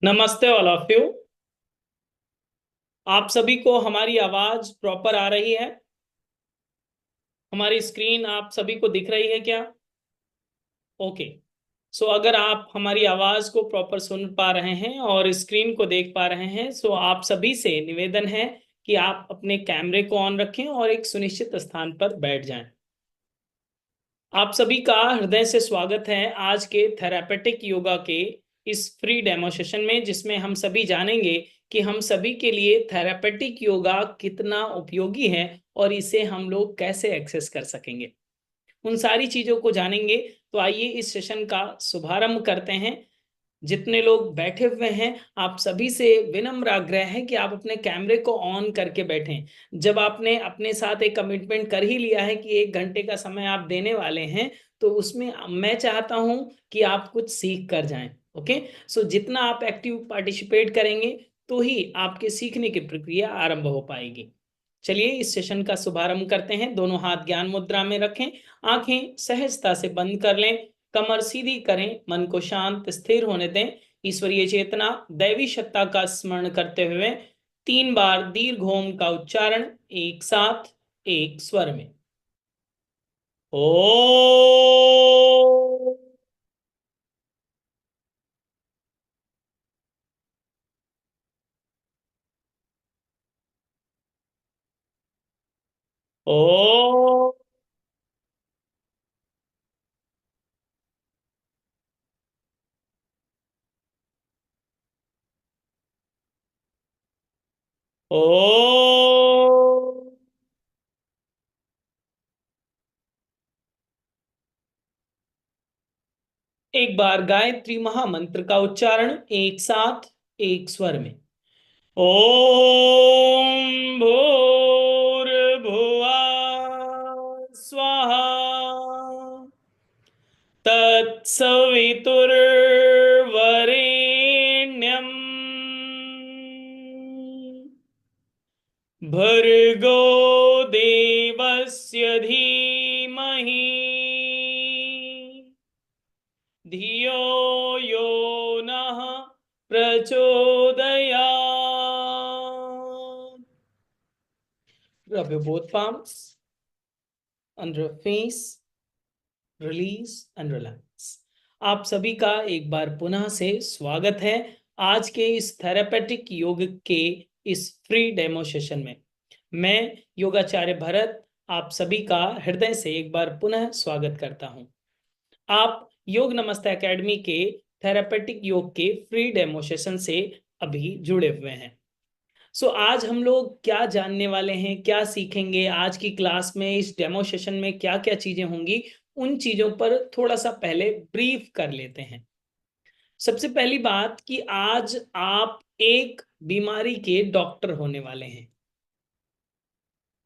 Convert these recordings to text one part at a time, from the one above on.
नमस्ते all of you. आप सभी को हमारी आवाज प्रॉपर आ रही है? हमारी स्क्रीन आप सभी को दिख रही है क्या? ओके। सो अगर आप हमारी आवाज को प्रॉपर सुन पा रहे हैं और स्क्रीन को देख पा रहे हैं, सो आप सभी से निवेदन है कि आप अपने कैमरे को ऑन रखें और एक सुनिश्चित स्थान पर बैठ जाएं। आप सभी का हृदय से स्वागत है आज के थेरापेटिक योगा के इस फ्री डेमो सेशन में, जिसमें हम सभी जानेंगे कि हम सभी के लिए थेरापेटिक योगा कितना उपयोगी है और इसे हम लोग कैसे एक्सेस कर सकेंगे। उन सारी चीजों को जानेंगे। तो आइए इस सेशन का शुभारंभ करते हैं। जितने लोग बैठे हुए हैं, आप सभी से विनम्र आग्रह है कि आप अपने कैमरे को ऑन करके बैठें। जब आपने अपने साथ एक कमिटमेंट कर ही लिया है कि 1 घंटे का समय आप देने वाले हैं, तो उसमें मैं चाहता हूं कि आप कुछ सीख कर जाएं। ओके। सो जितना आप एक्टिव पार्टिसिपेट करेंगे, तो ही आपके सीखने की प्रक्रिया आरंभ हो पाएगी। चलिए इस सेशन का शुभारंभ करते हैं। दोनों हाथ ज्ञान मुद्रा में रखें, आंखें सहजता से बंद कर लें, कमर सीधी करें, मन को शांत स्थिर होने दें। ईश्वरीय चेतना, दैवी सत्ता का स्मरण करते हुए 3 बार दीर्घ ओम का उच्चारण एक साथ, एक स्वर में। ओ। ओ। ओ। एक बार गायत्री महामंत्र का उच्चारण एक साथ, एक स्वर में। ओम भूर्भुवः स्वाहा तत्सवितुर्वरेण्यम् भर्गो देवस्य धीमहि धियो यो नः प्रचोदयात्। Rub your both palms under your face, release and relax। आप सभी का एक बार पुनः से स्वागत है आज के इस थेरापेटिक योग के इस फ्री डेमो सेशन में। मैं योगाचार्य भरत आप सभी का हृदय से एक बार पुनः स्वागत करता हूं। आप योग नमस्ते एकेडमी के थेरापेटिक योग के फ्री डेमो सेशन से अभी जुड़े हुए हैं। सो आज हम लोग क्या जानने वाले हैं, क्या सीखेंगे आज की क्लास में, इस डेमो सेशन में क्या क्या चीजें होंगी, उन चीजों पर थोड़ा सा पहले ब्रीफ कर लेते हैं। सबसे पहली बात कि आज आप एक बीमारी के डॉक्टर होने वाले हैं।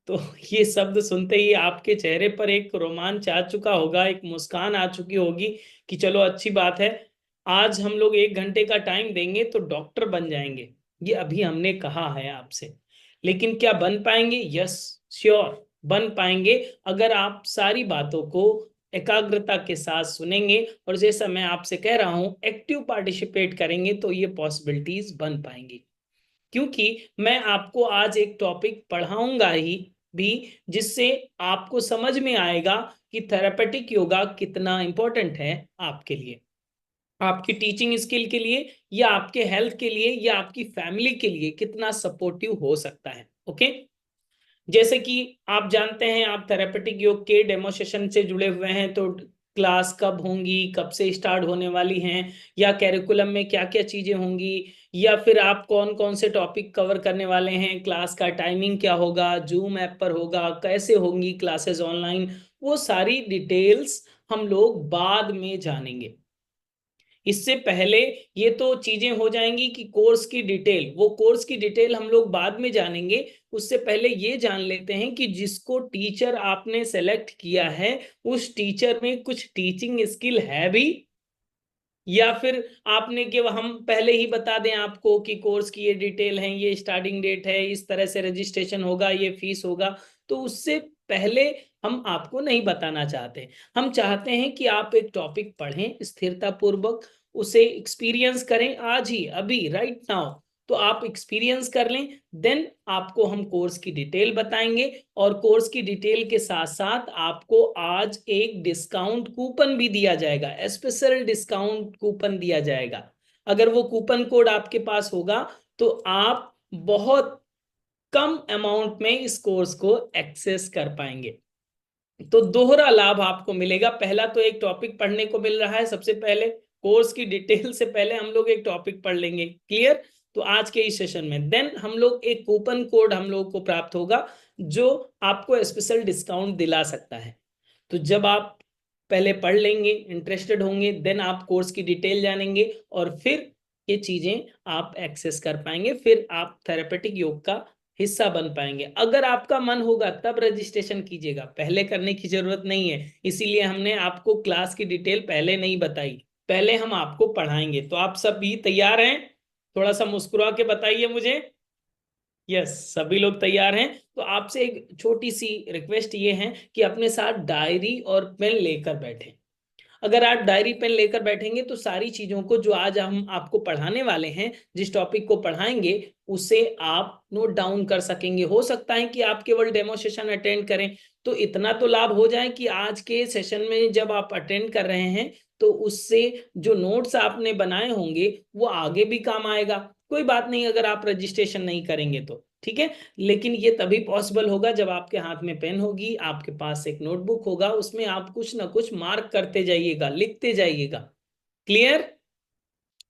तो ये शब्द सुनते ही आपके चेहरे पर एक रोमांच आ चुका होगा, एक मुस्कान आ चुकी होगी कि चलो अच्छी बात है, आज हम लोग 1 घंटे का टाइम देंगे तो डॉक्टर बन जाएंगे। ये अभी हमने कहा है आपसे, लेकिन क्या बन पाएंगे? यस, श्योर बन पाएंगे, अगर आप सारी बातों को एकाग्रता के साथ सुनेंगे और जैसा मैं आपसे कह रहा हूं एक्टिव पार्टिसिपेट करेंगे, तो ये पॉसिबिलिटीज बन पाएंगी। क्योंकि मैं आपको आज एक टॉपिक पढ़ाऊंगा ही भी, जिससे आपको समझ में आएगा कि थेरापेटिक योगा कितना इंपॉर्टेंट है आपके लिए, आपकी टीचिंग स्किल के लिए, या आपके हेल्थ के लिए, या आपकी फैमिली के लिए कितना सपोर्टिव हो सकता है। ओके। जैसे कि आप जानते हैं, आप थेरापेटिक योग के डेमोस्ट्रेशन से जुड़े हुए हैं, तो क्लास कब होंगी, कब से स्टार्ट होने वाली हैं, या कैरिकुलम में क्या क्या चीजें होंगी, या फिर आप कौन कौन से टॉपिक कवर करने वाले हैं, क्लास का टाइमिंग क्या होगा, जूम ऐप पर होगा, कैसे होंगी क्लासेस ऑनलाइन, वो सारी डिटेल्स हम लोग बाद में जानेंगे। इससे पहले ये तो चीजें हो जाएंगी कि कोर्स की डिटेल, वो कोर्स की डिटेल हम लोग बाद में जानेंगे। उससे पहले ये जान लेते हैं कि जिसको टीचर आपने सेलेक्ट किया है, उस टीचर में कुछ टीचिंग स्किल है भी, या फिर आपने कि हम पहले ही बता दें आपको कि कोर्स की ये डिटेल है, ये स्टार्टिंग डेट है, इस तरह से रजिस्ट्रेशन होगा, ये फीस होगा। तो उससे पहले हम आपको नहीं बताना चाहते। हम चाहते हैं कि आप एक टॉपिक पढ़ें स्थिरता पूर्वक, उसे एक्सपीरियंस करें आज ही, अभी, राइट नाउ। तो आप एक्सपीरियंस कर लें, देन आपको हम कोर्स की डिटेल बताएंगे, और कोर्स की डिटेल के साथ साथ आपको आज एक डिस्काउंट कूपन भी दिया जाएगा, स्पेशल डिस्काउंट कूपन दिया जाएगा। अगर वो कूपन कोड आपके पास होगा तो आप बहुत कम अमाउंट में इस कोर्स को एक्सेस कर पाएंगे। तो दोहरा लाभ आपको मिलेगा। पहला तो एक टॉपिक पढ़ने को मिल रहा है, सबसे पहले कोर्स की डिटेल से पहले हम लोग एक टॉपिक पढ़ लेंगे, क्लियर। तो आज के इस सेशन में देन हम लोग एक कूपन कोड हम लोग को प्राप्त होगा जो आपको स्पेशल डिस्काउंट दिला सकता है। तो जब आप पहले पढ़ लेंगे, इंटरेस्टेड होंगे, देन आप कोर्स की डिटेल जानेंगे और फिर ये चीजें आप एक्सेस कर पाएंगे, फिर आप थेरेपेटिक योग का हिस्सा बन पाएंगे। अगर आपका मन होगा तब रजिस्ट्रेशन कीजिएगा, पहले करने की जरूरत नहीं है। इसीलिए हमने आपको क्लास की डिटेल पहले नहीं बताई, पहले हम आपको पढ़ाएंगे। तो आप सब भी तैयार हैं? थोड़ा सा मुस्कुरा के बताइए मुझे। यस, सभी लोग तैयार हैं। तो आपसे एक छोटी सी रिक्वेस्ट ये है कि अपने साथ डायरी और पेन लेकर बैठें। अगर आप डायरी पेन लेकर बैठेंगे तो सारी चीजों को जो आज हम आपको पढ़ाने वाले हैं, जिस टॉपिक को पढ़ाएंगे, उसे आप नोट डाउन कर सकेंगे। हो सकता है कि आप केवल डेमो सेशन अटेंड करें, तो इतना तो लाभ हो जाए कि आज के सेशन में जब आप अटेंड कर रहे हैं तो उससे जो नोट्स आपने बनाए होंगे वो आगे भी काम आएगा। कोई बात नहीं अगर आप रजिस्ट्रेशन नहीं करेंगे तो, ठीक है। लेकिन ये तभी पॉसिबल होगा जब आपके हाथ में पेन होगी, आपके पास एक नोटबुक होगा, उसमें आप कुछ ना कुछ मार्क करते जाइएगा, लिखते जाइएगा, क्लियर।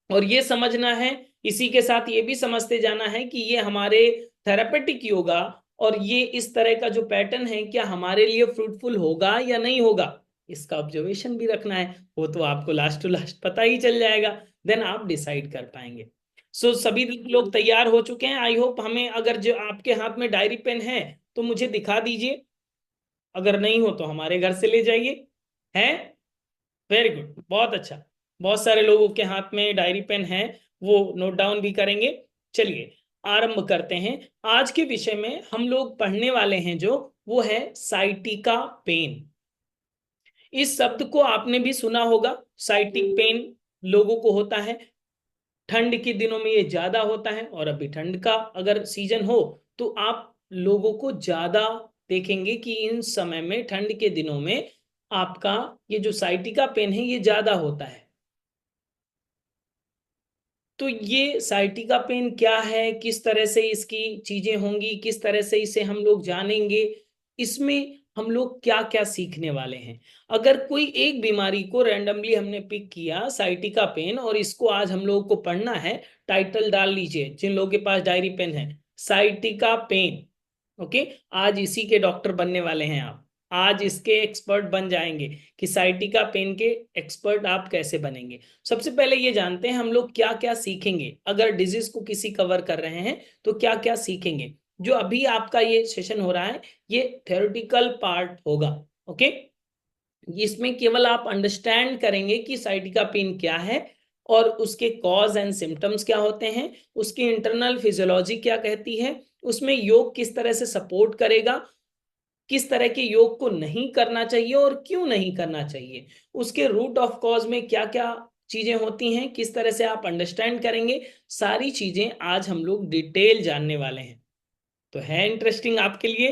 और ये समझना है, इसी के साथ ये भी समझते जाना है कि ये हमारे थेरापेटिक योगा और ये इस तरह का जो पैटर्न है क्या हमारे लिए फ्रूटफुल होगा या नहीं होगा, इसका ऑब्जर्वेशन भी रखना है। वो तो आपको लास्ट टू लास्ट पता ही चल जाएगा, देन आप डिसाइड कर पाएंगे। सभी लोग तैयार हो चुके हैं आई होप। हमें अगर जो आपके हाथ में डायरी पेन है तो मुझे दिखा दीजिए, अगर नहीं हो तो हमारे घर से ले जाइए। है, वेरी गुड, बहुत अच्छा। बहुत सारे लोगों के हाथ में डायरी पेन है, वो नोट डाउन भी करेंगे। चलिए आरंभ करते हैं। आज के विषय में हम लोग पढ़ने वाले हैं जो वो है साइटिका पेन। इस शब्द को आपने भी सुना होगा। साइटिक पेन लोगों को होता है, ठंड के दिनों में ये ज्यादा होता है, और अभी ठंड का अगर सीजन हो तो आप लोगों को ज्यादा देखेंगे कि इन समय में ठंड के दिनों में आपका ये जो साइटिका पेन है ये ज्यादा होता है। तो ये साइटिका पेन क्या है, किस तरह से इसकी चीजें होंगी, किस तरह से इसे हम लोग जानेंगे, इसमें हम लोग क्या क्या सीखने वाले हैं। अगर कोई एक बीमारी को रैंडमली हमने पिक किया साइटिका पेन और इसको आज हम लोगों को पढ़ना है, टाइटल डाल लीजिए जिन लोगों के पास डायरी पेन है, साइटिका पेन। ओके, आज इसी के डॉक्टर बनने वाले हैं आप, आज इसके एक्सपर्ट बन जाएंगे कि साइटिका पेन के एक्सपर्ट आप कैसे बनेंगे। सबसे पहले ये जानते हैं हम लोग क्या क्या सीखेंगे, अगर डिजीज को किसी कवर कर रहे हैं तो क्या क्या सीखेंगे। जो अभी आपका ये सेशन हो रहा है ये थ्योरेटिकल पार्ट होगा, ओके। इसमें केवल आप अंडरस्टैंड करेंगे कि साइटिका पेन क्या है और उसके कॉज एंड सिम्टम्स क्या होते हैं, उसकी इंटरनल फिजियोलॉजी क्या कहती है, उसमें योग किस तरह से सपोर्ट करेगा, किस तरह के योग को नहीं करना चाहिए और क्यों नहीं करना चाहिए, उसके रूट ऑफ कॉज में क्या क्या चीजें होती हैं, किस तरह से आप अंडरस्टैंड करेंगे। सारी चीजें आज हम लोग डिटेल जानने वाले हैं। तो है इंटरेस्टिंग आपके लिए।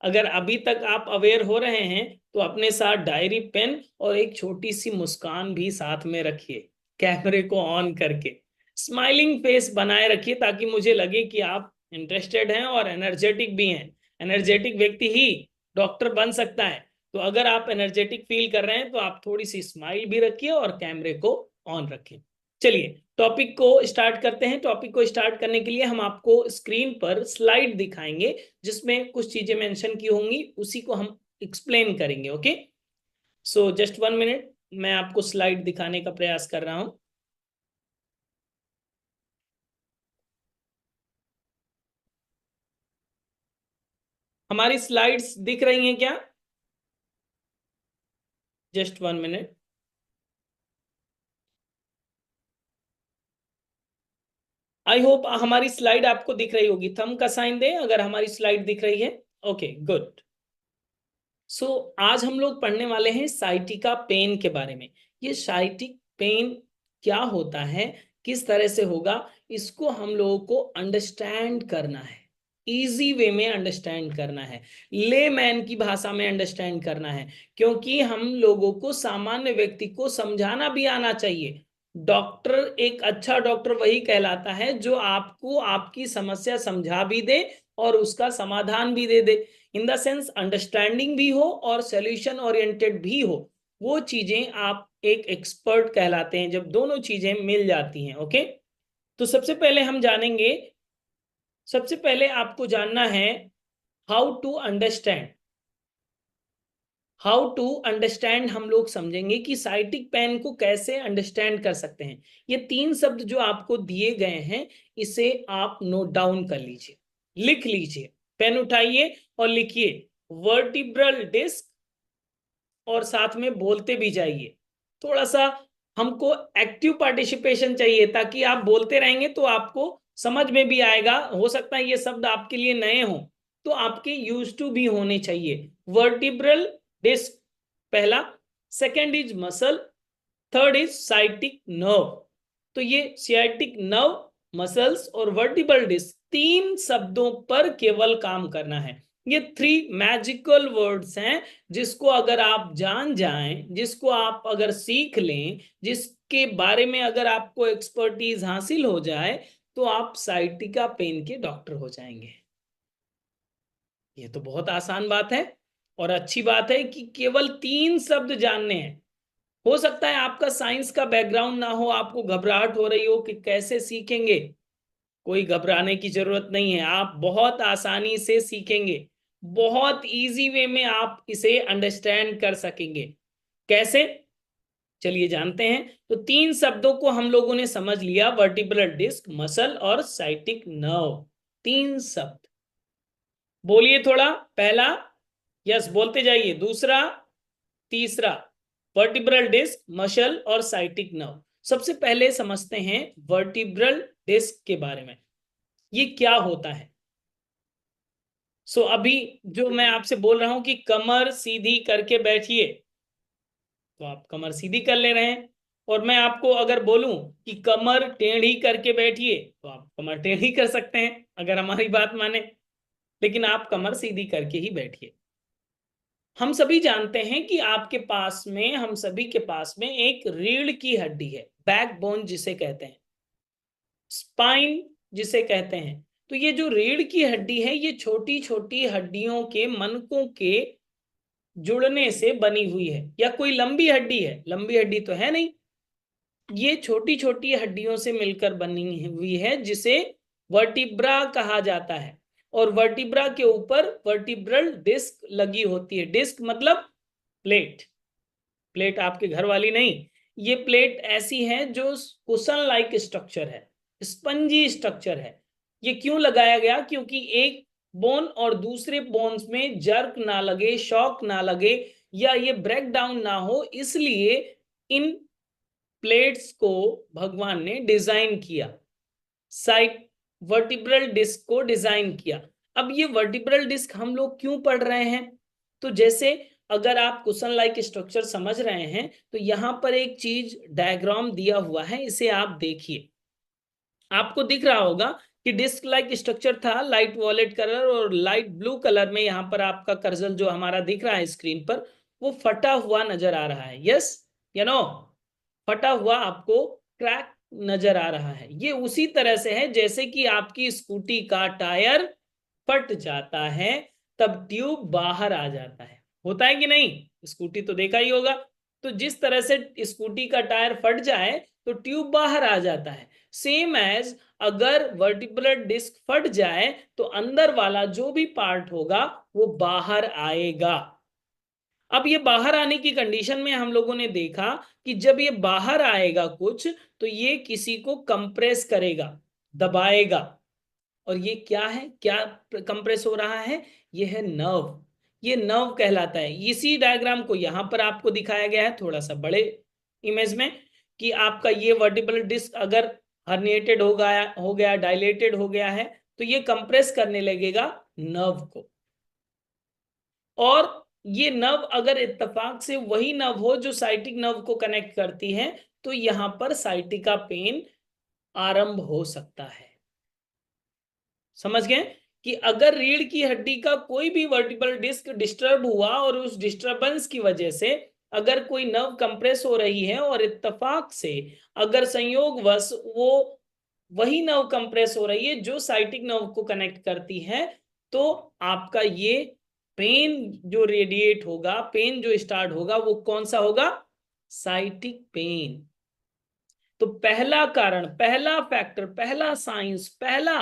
अगर अभी तक आप अवेयर हो रहे हैं तो अपने साथ डायरी पेन और एक छोटी सी मुस्कान भी साथ में रखिए, कैमरे को ऑन करके स्माइलिंग फेस बनाए रखिए ताकि मुझे लगे कि आप इंटरेस्टेड हैं और एनर्जेटिक भी हैं। एनर्जेटिक व्यक्ति ही डॉक्टर बन सकता है। तो अगर आप एनर्जेटिक फील कर रहे हैं तो आप थोड़ी सी स्माइल भी रखिए और कैमरे को ऑन रखें। चलिए टॉपिक को स्टार्ट करते हैं। टॉपिक को स्टार्ट करने के लिए हम आपको स्क्रीन पर स्लाइड दिखाएंगे जिसमें कुछ चीजें मेंशन की होंगी, उसी को हम एक्सप्लेन करेंगे, ओके। सो जस्ट 1 मिनट, मैं आपको स्लाइड दिखाने का प्रयास कर रहा हूं। हमारी स्लाइड्स दिख रही हैं क्या? Just 1 minute. आई होप हमारी स्लाइड आपको दिख रही होगी, थंब का साइन दें अगर हमारी स्लाइड दिख रही है। Okay good. आज हम लोग पढ़ने वाले हैं साइटिका पेन के बारे में। ये साइटिक पेन क्या होता है, किस तरह से होगा, इसको हम लोगों को अंडरस्टैंड करना है, इजी वे में अंडरस्टैंड करना है, लेमैन की भाषा में अंडरस्टैंड करना है, क्योंकि हम लोगों को सामान्य व्यक्ति को समझाना भी आना चाहिए। डॉक्टर, एक अच्छा डॉक्टर वही कहलाता है जो आपको आपकी समस्या समझा भी दे और उसका समाधान भी दे दे, इन द सेंस अंडरस्टैंडिंग भी हो और सॉल्यूशन ओरिएंटेड भी हो। वो चीजें आप एक एक्सपर्ट कहलाते हैं जब दोनों चीजें मिल जाती हैं। ओके, तो सबसे पहले हम जानेंगे, सबसे पहले आपको जानना है how to understand. How to understand हम लोग समझेंगे कि साइटिक पेन को कैसे अंडरस्टैंड कर सकते हैं। ये 3 शब्द जो आपको दिए गए हैं इसे आप नोट डाउन कर लीजिए, लिख लीजिए, पेन उठाइए और लिखिए वर्टिब्रल डिस्क, और साथ में बोलते भी जाइए। थोड़ा सा हमको एक्टिव पार्टिसिपेशन चाहिए, ताकि आप बोलते रहेंगे तो आपको समझ में भी आएगा। हो सकता है ये शब्द आपके लिए नए हों, तो आपके यूज टू भी होने चाहिए। वर्टिब्रल डिस्क पहला, second is muscle, third is sciatic nerve. तो ये सियाटिक नर्व, मसल्स और वर्टिब्रल डिस्क 3 शब्दों पर केवल काम करना है। ये 3 मैजिकल वर्ड्स हैं जिसको अगर आप जान जाएं, जिसको आप अगर सीख लें, जिसके बारे में अगर आपको एक्सपर्टीज हासिल हो जाए, तो आप साइटिका पेन के डॉक्टर हो जाएंगे। ये तो बहुत आसान बात है और अच्छी बात है कि केवल 3 शब्द जानने हैं। हो सकता है आपका साइंस का बैकग्राउंड ना हो, आपको घबराहट हो रही हो कि कैसे सीखेंगे। कोई घबराने की जरूरत नहीं है, आप बहुत आसानी से सीखेंगे, बहुत इजी वे में आप इसे अंडरस्टैंड कर सकेंगे। कैसे, चलिए जानते हैं। तो 3 शब्दों को हम लोगों ने समझ लिया, वर्टिब्रल डिस्क, मसल और साइटिक नर्व। 3 शब्द बोलिए थोड़ा। पहला, यस बोलते जाइए। दूसरा, तीसरा, वर्टिब्रल डिस्क, मसल और साइटिक नर्व। सबसे पहले समझते हैं वर्टिब्रल डिस्क के बारे में, ये क्या होता है। अभी जो मैं आपसे बोल रहा हूं कि कमर सीधी करके बैठिए, तो आप कमर सीधी कर ले रहे हैं। और मैं आपको अगर बोलूं कि कमर टेढ़ी करके बैठिए, तो आप कमर टेढ़ी कर सकते हैं अगर हमारी बात माने, लेकिन आप कमर सीधी करके ही बैठिए। हम सभी जानते हैं कि आपके पास में, हम सभी के पास में एक रीढ़ की हड्डी है, बैकबोन जिसे कहते हैं, स्पाइन जिसे कहते हैं। तो ये जो रीढ़ की हड्डी है, ये छोटी छोटी हड्डियों के मनकों के जुड़ने से बनी हुई है। या कोई लंबी हड्डी है? लंबी हड्डी तो है नहीं, ये छोटी छोटी हड्डियों से मिलकर बनी हुई है, जिसे वर्टिब्रा कहा जाता है। और वर्टिब्रा के ऊपर वर्टिब्रल डिस्क लगी होती है। डिस्क मतलब प्लेट, प्लेट आपके घर वाली नहीं, ये प्लेट ऐसी है जो कुशन लाइक स्ट्रक्चर है, स्पंजी स्ट्रक्चर है। ये क्यों लगाया गया? क्योंकि एक बोन और दूसरे बोन्स में जर्क ना लगे, शॉक ना लगे, या ये ब्रेक डाउन ना हो, इसलिए इन प्लेट्स को भगवान ने डिजाइन किया, साइट वर्टिब्रल डिस्क को डिजाइन किया। अब ये वर्टिब्रल डिस्क हम लोग क्यों पढ़ रहे हैं? तो जैसे अगर आप कुशन लाइक स्ट्रक्चर समझ रहे हैं, तो यहां पर एक चीज डायग्राम दिया हुआ है, इसे आप देखिए। आपको दिख रहा होगा कि डिस्क लाइक स्ट्रक्चर था, लाइट वॉलेट कलर और लाइट ब्लू कलर में। यहां पर आपका कर्सर जो हमारा दिख रहा है स्क्रीन पर, वो फटा हुआ नजर आ रहा है। यस या नो? फटा हुआ आपको क्रैक नजर आ रहा है। ये उसी तरह से है जैसे कि आपकी स्कूटी का टायर फट जाता है, तब ट्यूब बाहर आ जाता है। होता है कि नहीं? स्कूटी तो देखा ही होगा। तो जिस तरह से स्कूटी का टायर फट जाए तो ट्यूब बाहर आ जाता है, सेम एज अगर वर्टिब्रल डिस्क फट जाए तो अंदर वाला जो भी पार्ट होगा वो बाहर आएगा। अब ये बाहर आने की कंडीशन में हम लोगों ने देखा कि जब ये बाहर आएगा कुछ, तो ये किसी को कंप्रेस करेगा, दबाएगा। और ये क्या है, क्या कंप्रेस हो रहा है? ये है नर्व, ये नर्व कहलाता है। इसी डायग्राम को यहां पर आपको दिखाया गया है थोड़ा सा बड़े इमेज में, कि आपका ये वर्टिब्रल डिस्क अगर हर्निएटेड हो गया, डायलेटेड हो गया है, तो ये कंप्रेस करने लगेगा नर्व को। और ये नर्व अगर इत्तेफाक से वही नर्व हो जो साइटिक नर्व को कनेक्ट करती है, तो यहां पर साइटिका पेन आरंभ हो सकता है। समझ गए कि अगर रीढ़ की हड्डी का कोई भी वर्टिब्रल डिस्क डिस्टर्ब हुआ और उस डिस्टरबेंस की वजह से अगर कोई नर्व कंप्रेस हो रही है और इत्तेफाक से अगर संयोगवश वो वही नर्व कंप्रेस हो रही है जो साइटिक नर्व को कनेक्ट करती है, तो आपका ये पेन जो रेडिएट होगा, पेन जो स्टार्ट होगा, वो कौन सा होगा? Sciatic pen. तो पहला कारण, पहला फैक्टर, पहला साइंस, पहला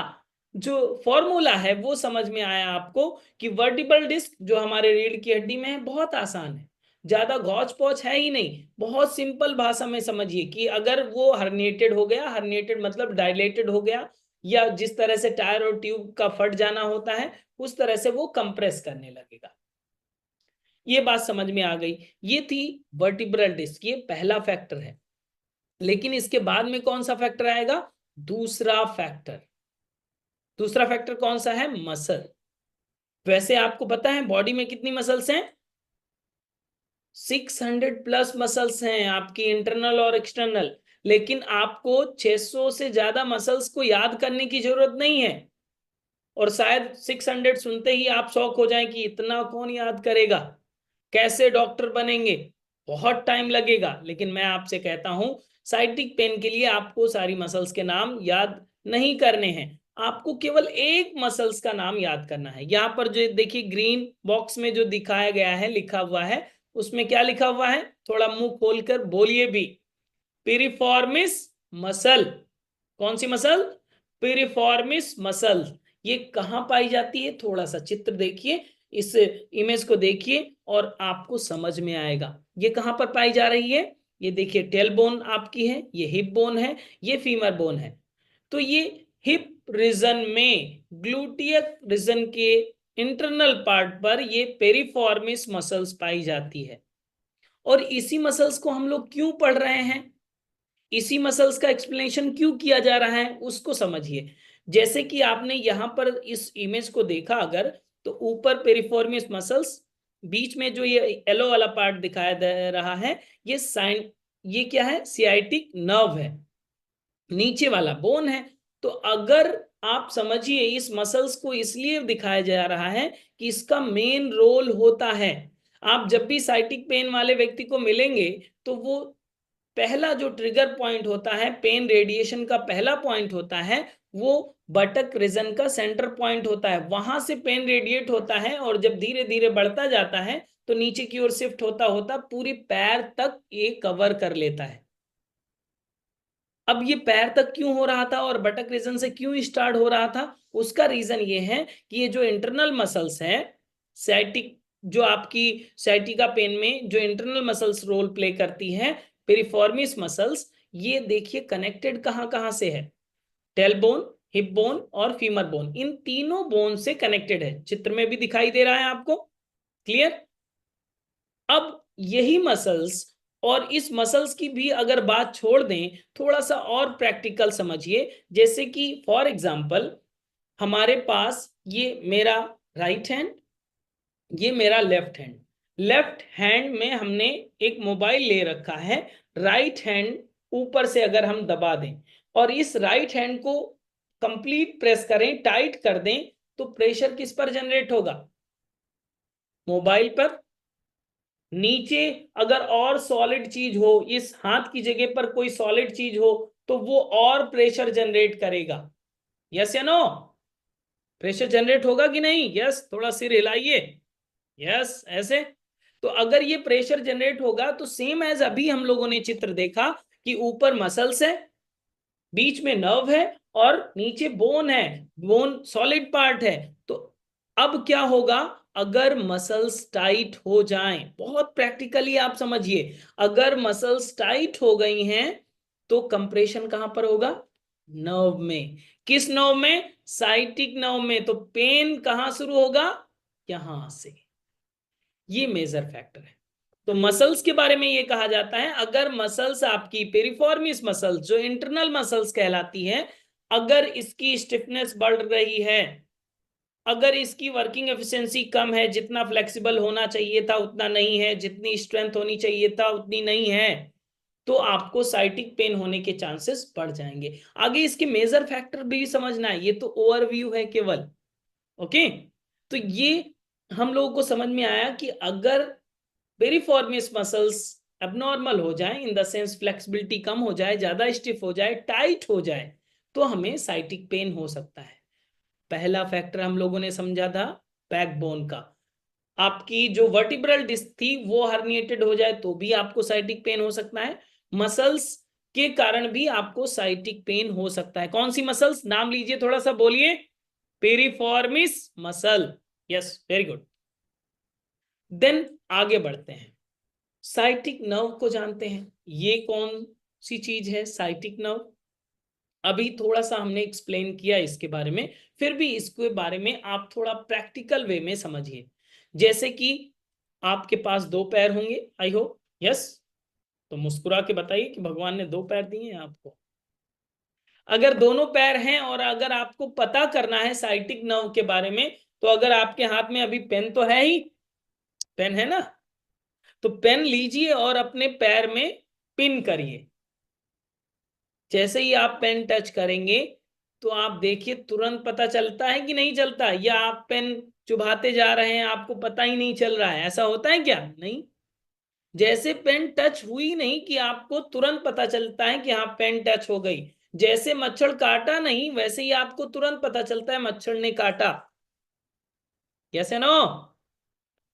जो फॉर्मूला है वो समझ में आया आपको कि वर्टिब्रल डिस्क जो हमारे रीढ़ की हड्डी में है बहुत आसान है, ज्यादा गौच पौच है ही नहीं। बहुत सिंपल भाषा में समझिए कि अगर वो हर्निएटेड हो गया, हर्निएटेड मतलब डायलेटेड हो गया, या जिस तरह से टायर और ट्यूब का फट जाना होता है उस तरह से वो कंप्रेस करने लगेगा। ये बात समझ में आ गई। ये थी वर्टिब्रल डिस्क, ये पहला फैक्टर है। लेकिन इसके बाद में कौन सा फैक्टर आएगा? दूसरा फैक्टर। दूसरा फैक्टर कौन सा है? मसल। वैसे आपको पता है बॉडी में कितनी मसल्स हैं? 600 प्लस मसल्स हैं आपकी, इंटरनल और एक्सटर्नल। लेकिन आपको 600 से ज्यादा मसल्स को याद करने की जरूरत नहीं है। और शायद 600 सुनते ही आप शौक हो जाएं कि इतना कौन याद करेगा, कैसे डॉक्टर बनेंगे, बहुत टाइम लगेगा। लेकिन मैं आपसे कहता हूं साइटिक पेन के लिए आपको सारी मसल्स के नाम याद नहीं करने हैं, आपको केवल एक मसल्स का नाम याद करना है। यहां पर जो देखिए ग्रीन बॉक्स में जो दिखाया गया है, लिखा हुआ है, उसमें क्या लिखा हुआ है? थोड़ा मुंह खोलकर बोलिए भी। Piriformis muscle. कौन सी मसल? Piriformis muscle. ये कहां पाई जाती है? थोड़ा सा चित्र देखिए, इस इमेज को देखिए और आपको समझ में आएगा ये कहां पर पाई जा रही है। ये देखिए टेल बोन आपकी है, ये हिप बोन है, ये फीमर बोन है। तो ये हिप रीजन में, ग्लूटियक रीजन के इंटरनल पार्ट पर ये पेरिफॉर्मिस मसल्स पाई जाती है। और इसी मसल्स को हम लोग क्यों पढ़ रहे हैं, इसी मसल्स का एक्सप्लेनेशन क्यों किया जा रहा है, उसको समझिए। जैसे कि आपने यहां पर इस इमेज को देखा अगर, तो ऊपर पेरिफॉर्मियस मसल्स, बीच में जो ये येलो वाला पार्ट दिखाया दे रहा है, ये साइन, ये क्या है? सियाटिक नर्व है, नीचे वाला बोन है। तो अगर आप समझिए इस मसल्स को इसलिए दिखाया जा रहा है कि इसका मेन रोल होता है। आप जब भी साइटिक पेन वाले व्यक्ति को मिलेंगे तो वो पहला जो ट्रिगर पॉइंट होता है, पेन रेडिएशन का पहला पॉइंट होता है, वो बटक रीजन का सेंटर पॉइंट होता है। वहां से पेन रेडिएट होता है और जब धीरे धीरे बढ़ता जाता है तो नीचे की ओर शिफ्ट होता होता पूरी पैर तक ये कवर कर लेता है। अब ये पैर तक क्यों हो रहा था और बटक रीजन से क्यों स्टार्ट हो रहा था? उसका रीजन ये है कि ये जो इंटरनल मसल्स है, सैटिक, जो आपकी सैटिका पेन में जो इंटरनल मसल्स रोल प्ले करती है, पेरिफॉर्मिस मसल्स, ये देखिए कनेक्टेड कहां कहां से है? टेल बोन, हिप बोन और फीमर बोन, इन तीनों बोन से कनेक्टेड है। चित्र में भी दिखाई दे रहा है आपको, क्लियर? अब यही मसल्स, और इस मसल्स की भी अगर बात छोड़ दें, थोड़ा सा और प्रैक्टिकल समझिए। जैसे कि फॉर एग्जांपल हमारे पास ये मेरा राइट हैंड, ये मेरा लेफ्ट हैंड। लेफ्ट हैंड में हमने एक मोबाइल ले रखा है, राइट हैंड ऊपर से अगर हम दबा दें और इस राइट हैंड को कंप्लीट प्रेस करें, टाइट कर दें, तो प्रेशर किस पर जनरेट होगा? मोबाइल पर। नीचे अगर और सॉलिड चीज हो, इस हाथ की जगह पर कोई सॉलिड चीज हो, तो वो और प्रेशर जनरेट करेगा। यस या नो? प्रेशर जनरेट होगा कि नहीं? यस, थोड़ा सिर हिलाइए। यस, ऐसे। तो अगर ये प्रेशर जनरेट होगा तो सेम एज अभी हम लोगों ने चित्र देखा कि ऊपर मसल्स है, बीच में नर्व है और नीचे बोन है, बोन सॉलिड पार्ट है। तो अब क्या होगा अगर मसल्स टाइट हो जाएं? बहुत प्रैक्टिकली आप समझिए, अगर मसल्स टाइट हो गई हैं तो कंप्रेशन कहां पर होगा? नर्व में। किस नर्व में? साइटिक नर्व में। तो पेन कहां शुरू होगा? यहां से। ये मेजर फैक्टर है। तो मसल्स के बारे में ये कहा जाता है, अगर मसल्स आपकी पेरिफॉर्मिस मसल्स जो इंटरनल मसल्स कहलाती है, अगर इसकी स्टिफनेस बढ़ रही है, अगर इसकी वर्किंग एफिशिएंसी कम है, जितना फ्लेक्सिबल होना चाहिए था उतना नहीं है, जितनी स्ट्रेंथ होनी चाहिए था उतनी नहीं है, तो आपको साइटिक पेन होने के चांसेस बढ़ जाएंगे। आगे इसके मेजर फैक्टर भी समझना है, ये तो ओवरव्यू है केवल। ओके, तो ये हम लोगों को समझ में आया कि अगर पेरिफॉर्मियस मसल्स एबनॉर्मल हो जाए, इन द सेंस फ्लेक्सिबिलिटी कम हो जाए, ज्यादा स्टिफ हो जाए, टाइट हो जाए, तो हमें साइटिक पेन हो सकता है। पहला फैक्टर हम लोगों ने समझा था बैकबोन का। आपकी जो वर्टिब्रल डिस्क थी वो हर्निएटेड हो जाए तो भी आपको साइटिक पेन हो सकता है। मसल्स के कारण भी आपको साइटिक पेन हो सकता है। कौन सी मसल्स, नाम लीजिए, थोड़ा सा बोलिए। Piriformis muscle, yes, very good. Then आगे बढ़ते हैं, साइटिक नर्व को जानते हैं। ये कौन सी चीज है साइटिक नर्व? अभी थोड़ा सा हमने एक्सप्लेन किया इसके बारे में, फिर भी इसके बारे में आप थोड़ा प्रैक्टिकल वे में समझिए। जैसे कि आपके पास दो पैर होंगे, आई होप, यस। तो मुस्कुरा के बताइए कि भगवान ने दो पैर दिए हैं आपको। अगर दोनों पैर हैं और अगर आपको पता करना है साइटिक नर्व के बारे में, तो अगर आपके हाथ में अभी पेन तो है ही, पेन है ना, तो पेन लीजिए और अपने पैर में पिन करिए। जैसे ही आप पेन टच करेंगे तो आप देखिए तुरंत पता चलता है कि नहीं चलता, या आप पेन चुभाते जा रहे हैं, आपको पता ही नहीं चल रहा है, ऐसा होता है क्या? नहीं। जैसे पेन टच हुई नहीं कि आपको तुरंत पता चलता है कि हाँ पेन टच हो गई। जैसे मच्छर काटा नहीं, वैसे ही आपको तुरंत पता चलता है मच्छर ने काटा। यस नो,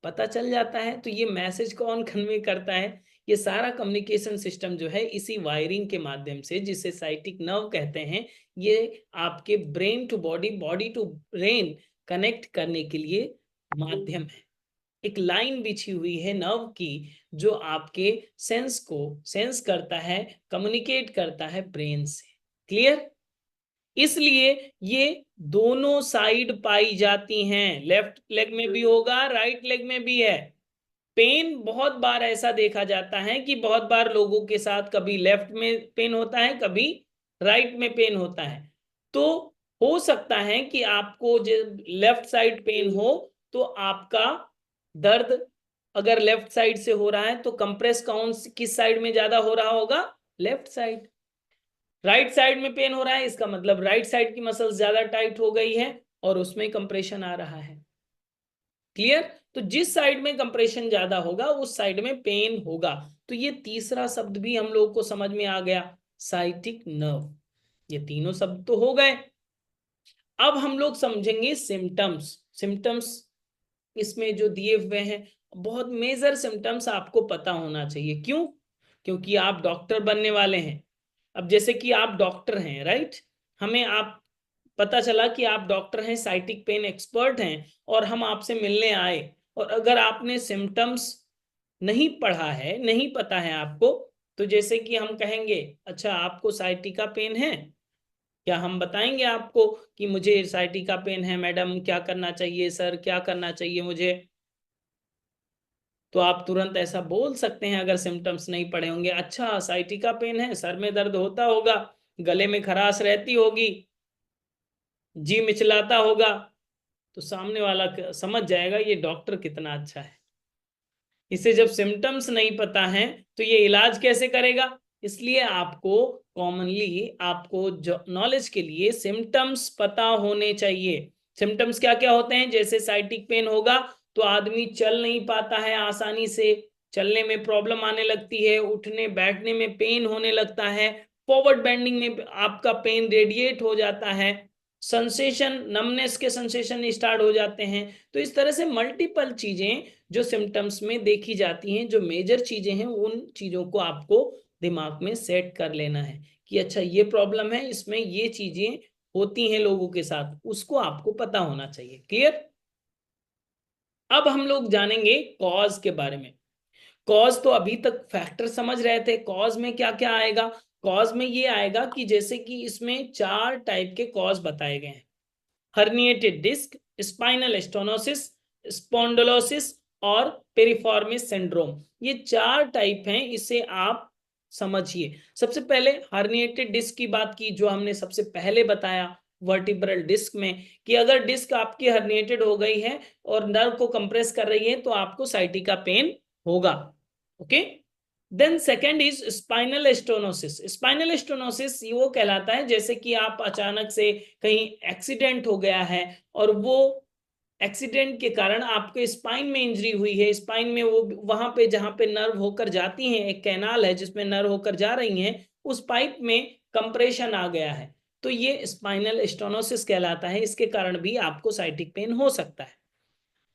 पता चल जाता है। तो ये मैसेज कौन कन्वे करता है? ये सारा कम्युनिकेशन सिस्टम जो है इसी वायरिंग के माध्यम से, जिसे साइटिक नर्व कहते हैं, ये आपके brain to body, body to brain connect करने के लिए माध्यम है। एक लाइन बिछी हुई है नर्व की जो आपके सेंस को सेंस करता है, कम्युनिकेट करता है ब्रेन से। क्लियर? इसलिए ये दोनों साइड पाई जाती हैं, लेफ्ट लेग में भी होगा, राइट लेग में भी है। पेन बहुत बार ऐसा देखा जाता है कि बहुत बार लोगों के साथ कभी लेफ्ट में पेन होता है, कभी राइट में पेन होता है। तो हो सकता है कि आपको जब लेफ्ट साइड पेन हो तो आपका दर्द अगर लेफ्ट साइड से हो रहा है तो कंप्रेस कौन किस साइड में ज्यादा हो रहा होगा? Left side. राइट साइड में पेन हो रहा है, इसका मतलब राइट साइड की मसल ज्यादा टाइट हो गई है और उसमें कंप्रेशन आ रहा है। क्लियर? तो जिस साइड में कंप्रेशन ज्यादा होगा उस साइड में पेन होगा। तो ये तीसरा शब्द भी हम लोग को समझ में आ गया, साइटिक नर्व। ये तीनों शब्द तो हो गए। अब हम लोग समझेंगे सिम्टम्स। सिम्टम्स इसमें जो दिए हुए हैं, बहुत मेजर सिम्टम्स आपको पता होना चाहिए। क्यों? क्योंकि आप डॉक्टर बनने वाले हैं। अब जैसे कि आप डॉक्टर हैं, राइट, हमें आप पता चला कि आप डॉक्टर हैं, साइटिक पेन एक्सपर्ट हैं, और हम आपसे मिलने आए, और अगर आपने सिम्टम्स नहीं पढ़ा है, नहीं पता है आपको, तो जैसे कि हम कहेंगे अच्छा आपको साइटिका पेन है, क्या हम बताएंगे आपको कि मुझे साइटिका पेन है मैडम, क्या करना चाहिए सर, क्या करना चाहिए मुझे? तो आप तुरंत ऐसा बोल सकते हैं अगर सिम्टम्स नहीं पढ़े होंगे, अच्छा साइटिका पेन है, सर में दर्द होता होगा, गले में खराश रहती होगी, जी मिचलाता होगा, तो सामने वाला समझ जाएगा ये डॉक्टर कितना अच्छा है। इसे जब सिम्टम्स नहीं पता है तो ये इलाज कैसे करेगा? इसलिए आपको कॉमनली, आपको नॉलेज के लिए सिम्टम्स पता होने चाहिए। सिम्टम्स क्या क्या होते हैं? जैसे साइटिक पेन होगा तो आदमी चल नहीं पाता है आसानी से, चलने में प्रॉब्लम आने लगती है, उठने बैठने में पेन होने लगता है, फॉरवर्ड बेंडिंग में आपका पेन रेडिएट हो जाता है, सेंसेशन, नमनेस के सेंसेशन स्टार्ट हो जाते हैं। तो इस तरह से मल्टीपल चीजें जो सिम्टम्स में देखी जाती हैं, जो मेजर चीजें हैं, उन चीजों को आपको दिमाग में सेट कर लेना है कि अच्छा ये प्रॉब्लम है, इसमें ये चीजें होती हैं लोगों के साथ, उसको आपको पता होना चाहिए। क्लियर? अब हम लोग जानेंगे कॉज के बारे में। कॉज तो अभी तक फैक्टर समझ रहे थे, कॉज में क्या क्या आएगा? कॉज में ये आएगा कि जैसे कि इसमें 4 टाइप के कॉज बताए गए हैं, herniated disc, spinal stenosis, spondylosis और पेरिफॉर्मिस सिंड्रोम। ये 4 टाइप हैं, इसे आप समझिए। सबसे पहले हर्निएटेड डिस्क की बात की, जो हमने सबसे पहले बताया वर्टिब्रल डिस्क में, कि अगर डिस्क आपकी हर्निएटेड हो गई है और नर्व को कंप्रेस कर रही है तो आपको साइटिका पेन होगा। Okay, then second is spinal stenosis. Spinal stenosis वो कहलाता है जैसे कि आप अचानक से कहीं एक्सीडेंट हो गया है और वो एक्सीडेंट के कारण आपके स्पाइन में इंजरी हुई है, स्पाइन में वो वहां पे जहां पे नर्व होकर जाती हैं, एक कैनाल है जिसमें नर्व होकर जा रही हैं, उस पाइप में कंप्रेशन आ गया है, तो ये स्पाइनल स्टोनोसिस कहलाता है। इसके कारण भी आपको साइटिक पेन हो सकता है।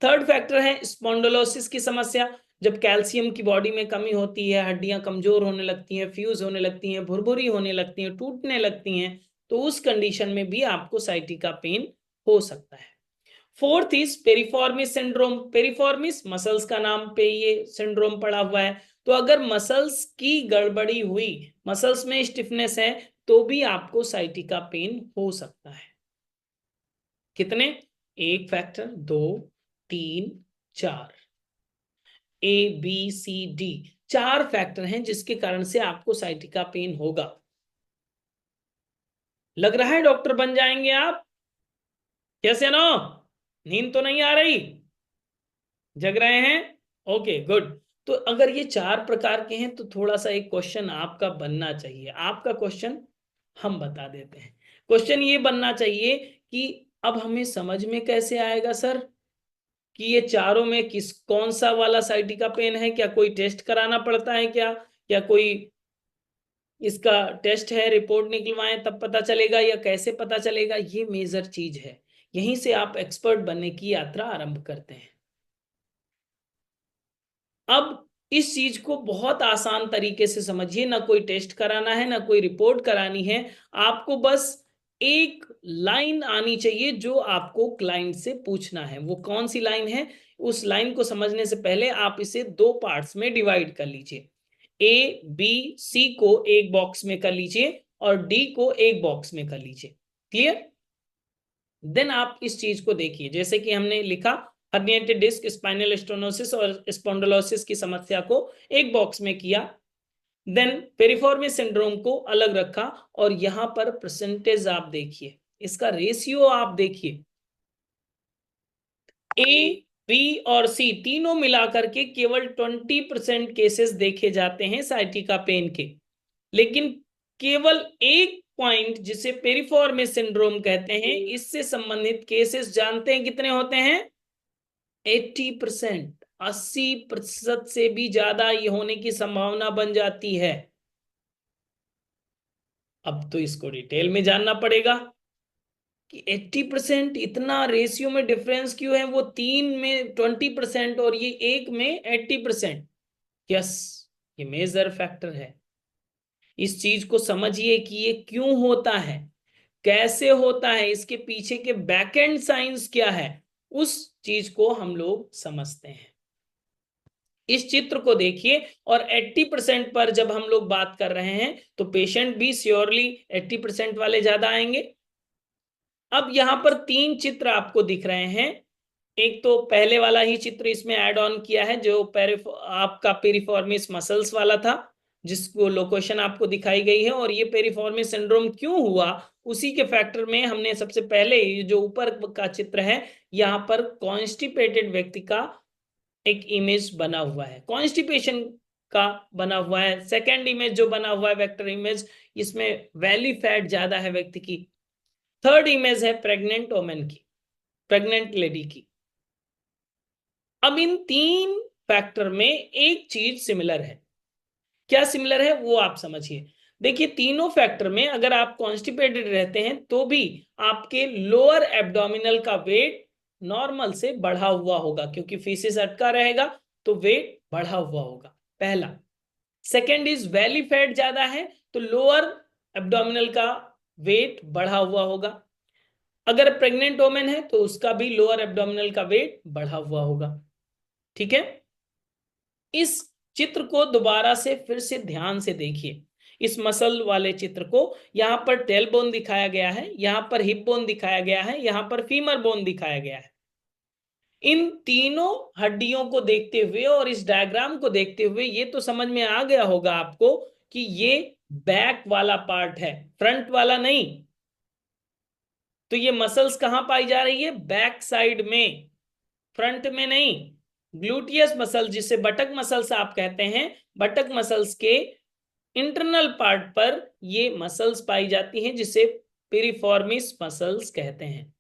थर्ड फैक्टर है स्पॉन्डिलोसिस की समस्या। जब कैल्शियम की बॉडी में कमी होती है, हड्डियां कमजोर होने लगती हैं, फ्यूज होने लगती हैं, भुरभुरी होने लगती हैं, टूटने लगती हैं, तो उस कंडीशन में भी आपको साइटिका पेन हो सकता है। Fourth is पेरिफॉर्मिस syndrome. पेरिफॉर्मिस मसल्स का नाम पे ये सिंड्रोम पड़ा हुआ है। तो अगर मसल्स की गड़बड़ी हुई, मसल्स में स्टिफनेस है, तो भी आपको साइटिका पेन हो सकता है। कितने? एक फैक्टर, दो, तीन, चार, ABCD, चार फैक्टर हैं जिसके कारण से आपको साइटिका पेन होगा। लग रहा है डॉक्टर बन जाएंगे आप? कैसे नो? नींद तो नहीं आ रही? जग रहे हैं? Okay good. तो अगर ये चार प्रकार के हैं तो थोड़ा सा एक क्वेश्चन आपका बनना चाहिए। आपका क्वेश्चन हम बता देते हैं। क्वेश्चन ये बनना चाहिए कि अब हमें समझ में कैसे आएगा सर कि ये चारों में किस कौन सा वाला साइटिका पेन है? क्या कोई टेस्ट कराना पड़ता है क्या? क्या कोई इसका टेस्ट है, रिपोर्ट निकलवाएं तब पता चलेगा, या कैसे पता चलेगा? ये मेजर चीज है। यहीं से आप एक्सपर्ट बनने की यात्रा आरंभ करते हैं। अब इस चीज को बहुत आसान तरीके से समझिए। ना कोई टेस्ट कराना है, ना कोई रिपोर्ट करानी है। आपको बस एक लाइन आनी चाहिए जो आपको क्लाइंट से पूछना है। वो कौन सी लाइन है? उस लाइन को समझने से पहले आप इसे दो पार्ट्स में डिवाइड कर लीजिए। ABC को एक बॉक्स में कर लीजिए और D को एक बॉक्स में कर लीजिए। क्लियर? देन आप इस चीज को देखिए, जैसे कि हमने लिखा हर्निएटेड डिस्क, स्पाइनल स्टोनोसिस और स्पॉन्डिलोसिस की समस्या को एक बॉक्स में किया। देन पेरिफॉर्मिस सिंड्रोम को अलग रखा और यहां पर परसेंटेज आप देखिए, इसका रेशियो आप देखिए। A, B और C तीनों मिलाकर के केवल 20% केसेस देखे जाते हैं साइटिका पेन के। लेकिन केवल एक पॉइंट जिसे पेरिफॉर्मिस सिंड्रोम कहते हैं, इससे संबंधित केसेस जानते हैं कितने होते हैं? 80%, 80% से भी ज्यादा ये होने की संभावना बन जाती है। अब तो इसको डिटेल में जानना पड़ेगा कि 80% इतना रेशियो में डिफरेंस क्यों है? वो तीन में 20% और ये एक में 80%। यस, ये मेजर फैक्टर है। इस चीज को समझिए कि ये क्यों होता है, कैसे होता है, इसके पीछे के बैकएंड साइंस क्या है, उस चीज को हम लोग समझते हैं। इस चित्र को देखिए और 80% पर जब हम लोग बात कर रहे हैं तो पेशेंट भी श्योरली 80% वाले ज्यादा आएंगे। अब यहां पर तीन चित्र आपको दिख रहे हैं। एक तो पहले वाला ही चित्र इसमें ऐड ऑन किया है जो आपका पेरिफॉर्मिस मसल्स वाला था, जिसको लोकेशन आपको दिखाई गई है। और ये पेरिफॉर्मिस सिंड्रोम क्यों हुआ, उसी के फैक्टर में हमने सबसे पहले जो ऊपर का चित्र है, यहाँ पर कॉन्स्टिपेटेड व्यक्ति का एक इमेज बना हुआ है, कॉन्स्टिपेशन का बना हुआ है। सेकेंड इमेज जो बना हुआ है वेक्टर इमेज, इसमें वैली फैट ज्यादा है व्यक्ति की। थर्ड इमेज है प्रेग्नेंट वोमेन की, प्रेग्नेंट लेडी की। अब इन तीन फैक्टर में एक चीज सिमिलर है। क्या सिमिलर है वो आप समझिए। देखिए तीनों फैक्टर में अगर आप कॉन्स्टिपेटेड रहते हैं तो भी आपके लोअर एब्डोमिनल का वेट नॉर्मल से बढ़ा हुआ होगा, क्योंकि फीसिस अटका रहेगा तो वेट बढ़ा हुआ होगा, पहला। सेकेंड इज वैली फैट ज्यादा है तो लोअर एब्डोमिनल का वेट बढ़ा हुआ होगा। अगर प्रेग्नेंट वोमेन है तो उसका भी लोअर एब्डोमिनल का वेट बढ़ा हुआ होगा। ठीक है? इस चित्र को दोबारा से फिर से ध्यान से देखिए। इस मसल वाले चित्र को, यहां पर टेल बोन दिखाया गया है, यहां पर हिप बोन दिखाया गया है, यहां पर फीमर बोन दिखाया गया है। इन तीनों हड्डियों को देखते हुए और इस डायग्राम को देखते हुए ये तो समझ में आ गया होगा आपको कि ये बैक वाला पार्ट है, फ्रंट वाला नहीं। तो ये मसल्स कहां पाई जा रही है? बैक साइड में, फ्रंट में नहीं। ग्लूटियस मसल जिसे बटक मसल्स आप कहते हैं, बटक मसल्स के इंटरनल पार्ट पर ये मसल्स पाई जाती हैं जिसे पिरिफॉर्मिस मसल्स कहते हैं।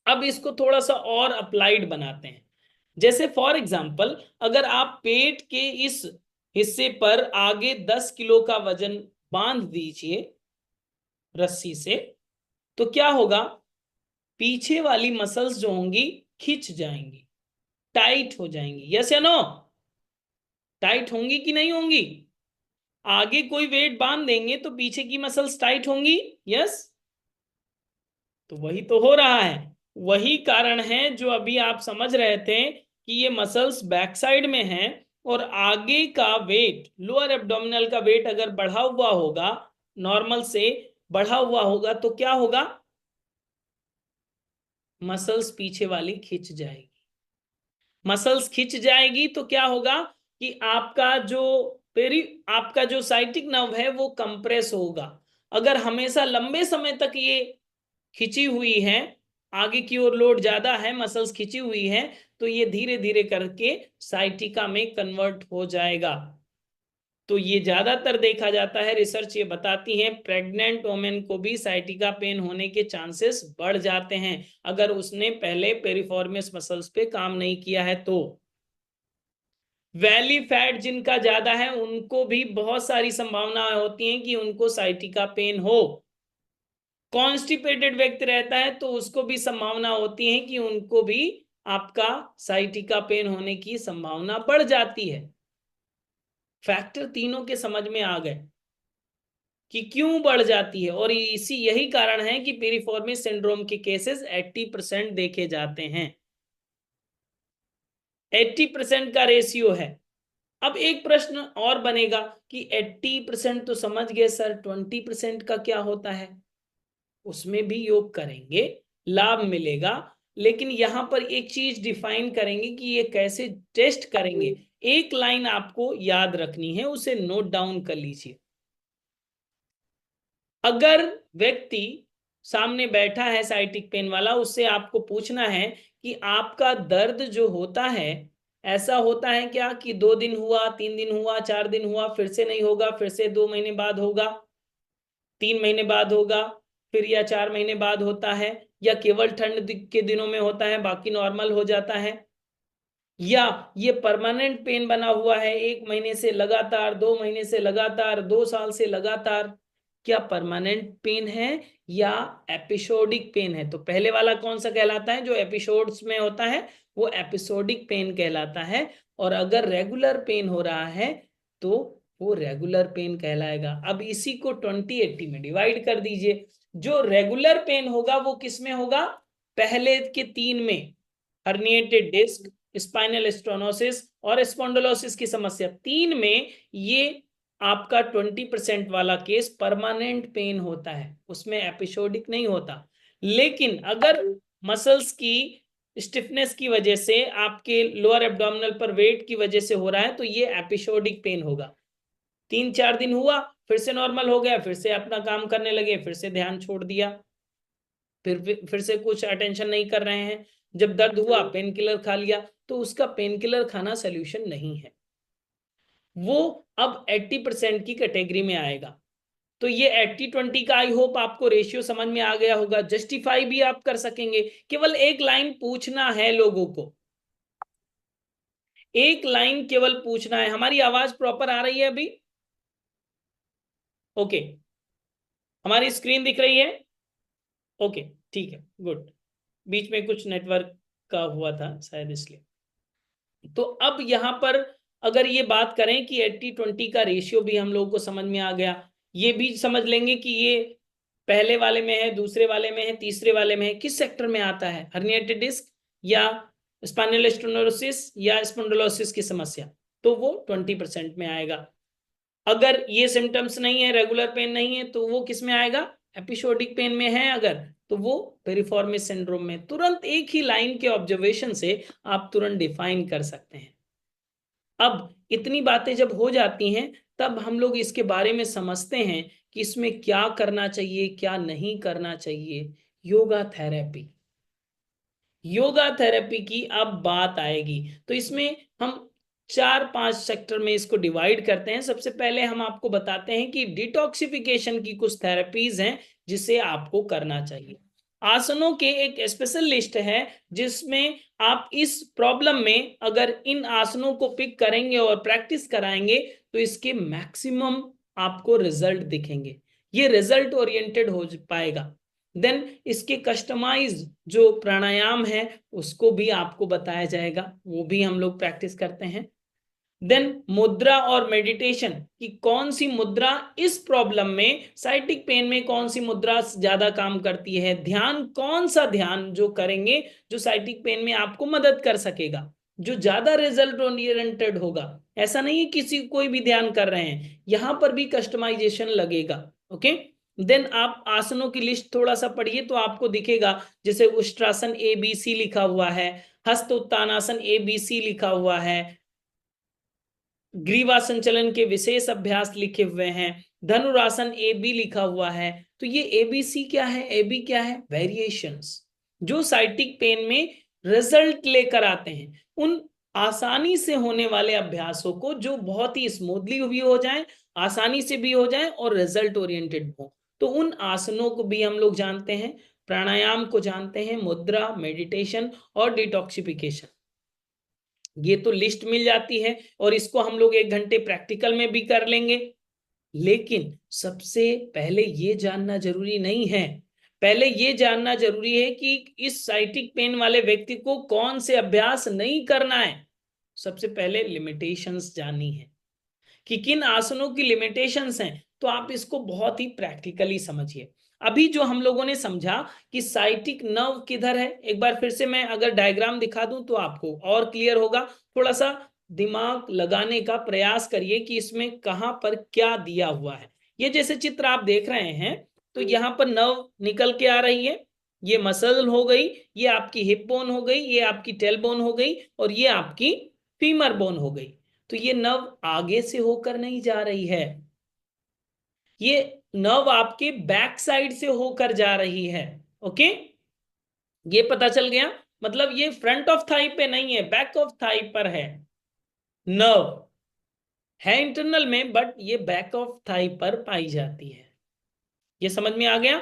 अब इसको थोड़ा सा और अप्लाइड बनाते हैं। जैसे फॉर एग्जांपल अगर आप पेट के इस हिस्से पर आगे 10 किलो का वजन बांध दीजिए रस्सी से, तो क्या होगा, पीछे वाली मसल्स जो होंगी खिंच जाएंगी, टाइट हो जाएंगी। यस या नो? टाइट होंगी कि नहीं होंगी? आगे कोई वेट बांध देंगे तो पीछे की मसल्स टाइट होंगी। यस, तो वही तो हो रहा है। वही कारण है जो अभी आप समझ रहे थे कि ये मसल्स बैक साइड में हैं और आगे का वेट, लोअर एब्डोमिनल का वेट अगर बढ़ा हुआ होगा, नॉर्मल से बढ़ा हुआ होगा, तो क्या होगा, मसल्स पीछे वाली खिंच जाएगी। मसल्स खिंच जाएगी तो क्या होगा कि आपका जो साइटिक नर्व है वो कंप्रेस होगा। अगर हमेशा लंबे समय तक ये खिंची हुई है, आगे की ओर लोड ज्यादा है, मसल्स खिंची हुई है, तो ये धीरे धीरे करके साइटिका में कन्वर्ट हो जाएगा। तो ये ज्यादातर देखा जाता है, रिसर्च ये बताती है प्रेग्नेंट वोमेन को भी साइटिका पेन होने के चांसेस बढ़ जाते हैं अगर उसने पहले पेरिफॉर्मियस मसल्स पे काम नहीं किया है तो। वैली फैट जिनका ज्यादा है उनको भी बहुत सारी संभावनाएं होती हैं कि उनको साइटिका पेन हो। कॉन्स्टिपेटेड व्यक्ति रहता है तो उसको भी संभावना होती है कि उनको भी आपका साइटिका पेन होने की संभावना बढ़ जाती है। फैक्टर तीनों के समझ में आ गए कि क्यों बढ़ जाती है, और यही कारण है कि पेरिफॉर्मिस सिंड्रोम के केसेस 80% देखे जाते हैं। 80% का रेशियो है। अब एक प्रश्न और बनेगा कि 80% तो समझ गए सर, 20% का क्या होता है? उसमें भी योग करेंगे, लाभ मिलेगा, लेकिन यहां पर एक चीज डिफाइन करेंगे कि ये कैसे टेस्ट करेंगे। एक लाइन आपको याद रखनी है, उसे नोट डाउन कर लीजिए। अगर व्यक्ति सामने बैठा है साइटिक पेन वाला, उससे आपको पूछना है कि आपका दर्द जो होता है, ऐसा होता है क्या कि 2 दिन हुआ, 3 दिन हुआ, 4 दिन हुआ, फिर से नहीं होगा, फिर से 2 महीने बाद होगा, 3 महीने बाद होगा, फिर या 4 महीने बाद होता है, या केवल ठंड के दिनों में होता है बाकी नॉर्मल हो जाता है, या ये परमानेंट पेन बना हुआ है 1 महीने से लगातार, 2 महीने से लगातार, 2 साल से लगातार? क्या परमानेंट पेन है या एपिसोडिक पेन है? तो पहले वाला कौन सा कहलाता है, जो एपिसोड्स में होता है, वो एपिसोडिक पेन कहलाता है। और अगर रेगुलर पेन हो रहा है तो वो रेगुलर पेन कहलाएगा। अब इसी को 20-80 में डिवाइड कर दीजिए। जो रेगुलर पेन होगा वो किस में होगा? पहले के 3 में, हर्निएटेड डिस्क, स्पाइनल स्टोनोसिस और स्पॉन्डिलोसिस की समस्या, 3 में ये आपका 20% वाला केस परमानेंट पेन होता है, उसमें एपिसोडिक नहीं होता। लेकिन अगर मसल्स की स्टिफनेस की वजह से, आपके लोअर एब्डोमिनल पर वेट की वजह से हो रहा है, तो ये एपिसोडिक पेन होगा। 3-4 दिन हुआ, फिर से नॉर्मल हो गया, फिर से अपना काम करने लगे, फिर से ध्यान छोड़ दिया, फिर से कुछ अटेंशन नहीं कर रहे हैं। जब दर्द हुआ पेन किलर खा लिया, तो उसका पेन किलर खाना सोल्यूशन नहीं है, वो अब 80% की कैटेगरी में आएगा। तो ये 80-20 का आई होप आपको रेशियो समझ में आ गया होगा। जस्टिफाई भी आप कर सकेंगे, केवल एक लाइन पूछना है लोगों को, एक लाइन केवल पूछना है। हमारी आवाज प्रॉपर आ रही है अभी? ओके, हमारी स्क्रीन दिख रही है? ओके, ठीक है, गुड। बीच में कुछ नेटवर्क का हुआ था शायद, इसलिए। तो अब यहां पर अगर ये बात करें कि 80-20 का रेशियो भी हम लोगों को समझ में आ गया, ये भी समझ लेंगे कि ये पहले वाले में है, दूसरे वाले में है, तीसरे वाले में है, किस सेक्टर में आता है, हर्निएटेड डिस्क या स्पाइनल स्टेनोसिस या स्पॉन्डिलोसिस की समस्या, तो वो 20% में आएगा। अगर ये सिम्टम्स नहीं है, रेगुलर पेन नहीं है, तो वो किस में आएगा? एपिसोडिक पेन में है अगर, तो वो पेरिफॉर्मिस सिंड्रोम में। तुरंत एक ही लाइन के ऑब्जर्वेशन से आप तुरंत डिफाइन कर सकते हैं। अब इतनी बातें जब हो जाती हैं, तब हम लोग इसके बारे में समझते हैं कि इसमें क्या करना चाहिए, क्या नहीं करना चाहिए। योगा थेरेपी, योगा थेरेपी की अब बात आएगी, तो इसमें हम 4-5 सेक्टर में इसको डिवाइड करते हैं। सबसे पहले हम आपको बताते हैं कि डिटॉक्सिफिकेशन की कुछ थेरेपीज हैं जिसे आपको करना चाहिए। आसनों के एक स्पेशल लिस्ट है जिसमें आप इस प्रॉब्लम में अगर इन आसनों को पिक करेंगे और प्रैक्टिस कराएंगे तो इसके मैक्सिमम आपको रिजल्ट दिखेंगे। ये रिजल्ट ओरिएंटेड हो पाएगा। देन इसके कस्टमाइज जो प्राणायाम है उसको भी आपको बताया जाएगा, वो भी हम लोग प्रैक्टिस करते हैं। देन मुद्रा और मेडिटेशन कि कौन सी मुद्रा इस प्रॉब्लम में, साइटिक पेन में कौन सी मुद्रा ज्यादा काम करती है, ध्यान कौन सा ध्यान जो करेंगे जो साइटिक पेन में आपको मदद कर सकेगा, जो ज्यादा रिजल्ट ओरिएंटेड होगा। ऐसा नहीं है किसी कोई भी ध्यान कर रहे हैं, यहां पर भी कस्टमाइजेशन लगेगा। ओके, देन आप आसनों की लिस्ट थोड़ा सा पढ़िए तो आपको दिखेगा, जैसे उष्ट्रासन ABC लिखा हुआ है, हस्त उत्तानासन ABC लिखा हुआ है, ग्रीवा संचलन के विशेष अभ्यास लिखे हुए हैं, धनुरासन AB लिखा हुआ है। तो ये ABC क्या है, AB क्या है, वेरिएशंस जो साइटिक पेन में रिजल्ट लेकर आते हैं। उन आसानी से होने वाले अभ्यासों को जो बहुत ही स्मूथली भी हो जाए, आसानी से भी हो जाए और रिजल्ट ओरिएंटेड हो, तो उन आसनों को भी हम लोग जानते हैं, प्राणायाम को जानते हैं, मुद्रा, मेडिटेशन और डिटॉक्सिफिकेशन। ये तो लिस्ट मिल जाती है और इसको हम लोग 1 घंटे प्रैक्टिकल में भी कर लेंगे। लेकिन सबसे पहले ये जानना जरूरी नहीं है, पहले ये जानना जरूरी है कि इस साइटिक पेन वाले व्यक्ति को कौन से अभ्यास नहीं करना है। सबसे पहले लिमिटेशंस जाननी है कि किन आसनों की लिमिटेशंस हैं, तो आप इसको बहुत ही प्रैक्टिकली समझिए। अभी जो हम लोगों ने समझा कि साइटिक नर्व किधर है, एक बार फिर से मैं अगर डायग्राम दिखा दूं तो आपको और क्लियर होगा। थोड़ा सा दिमाग लगाने का प्रयास करिए कि इसमें कहां पर क्या दिया हुआ है। ये जैसे चित्र आप देख रहे हैं तो यहाँ पर नर्व निकल के आ रही है, ये मसल हो गई, ये आपकी हिप बोन हो गई, ये आपकी टेल बोन हो गई और ये आपकी फीमर बोन हो गई। तो ये नर्व आगे से होकर नहीं जा रही है, ये नर्व आपके बैक साइड से होकर जा रही है। ओके, ये पता चल गया, मतलब ये फ्रंट ऑफ थाई पे नहीं है, बैक ऑफ थाई पर है। नर्व है इंटरनल में बट ये बैक ऑफ थाई पर पाई जाती है। ये समझ में आ गया?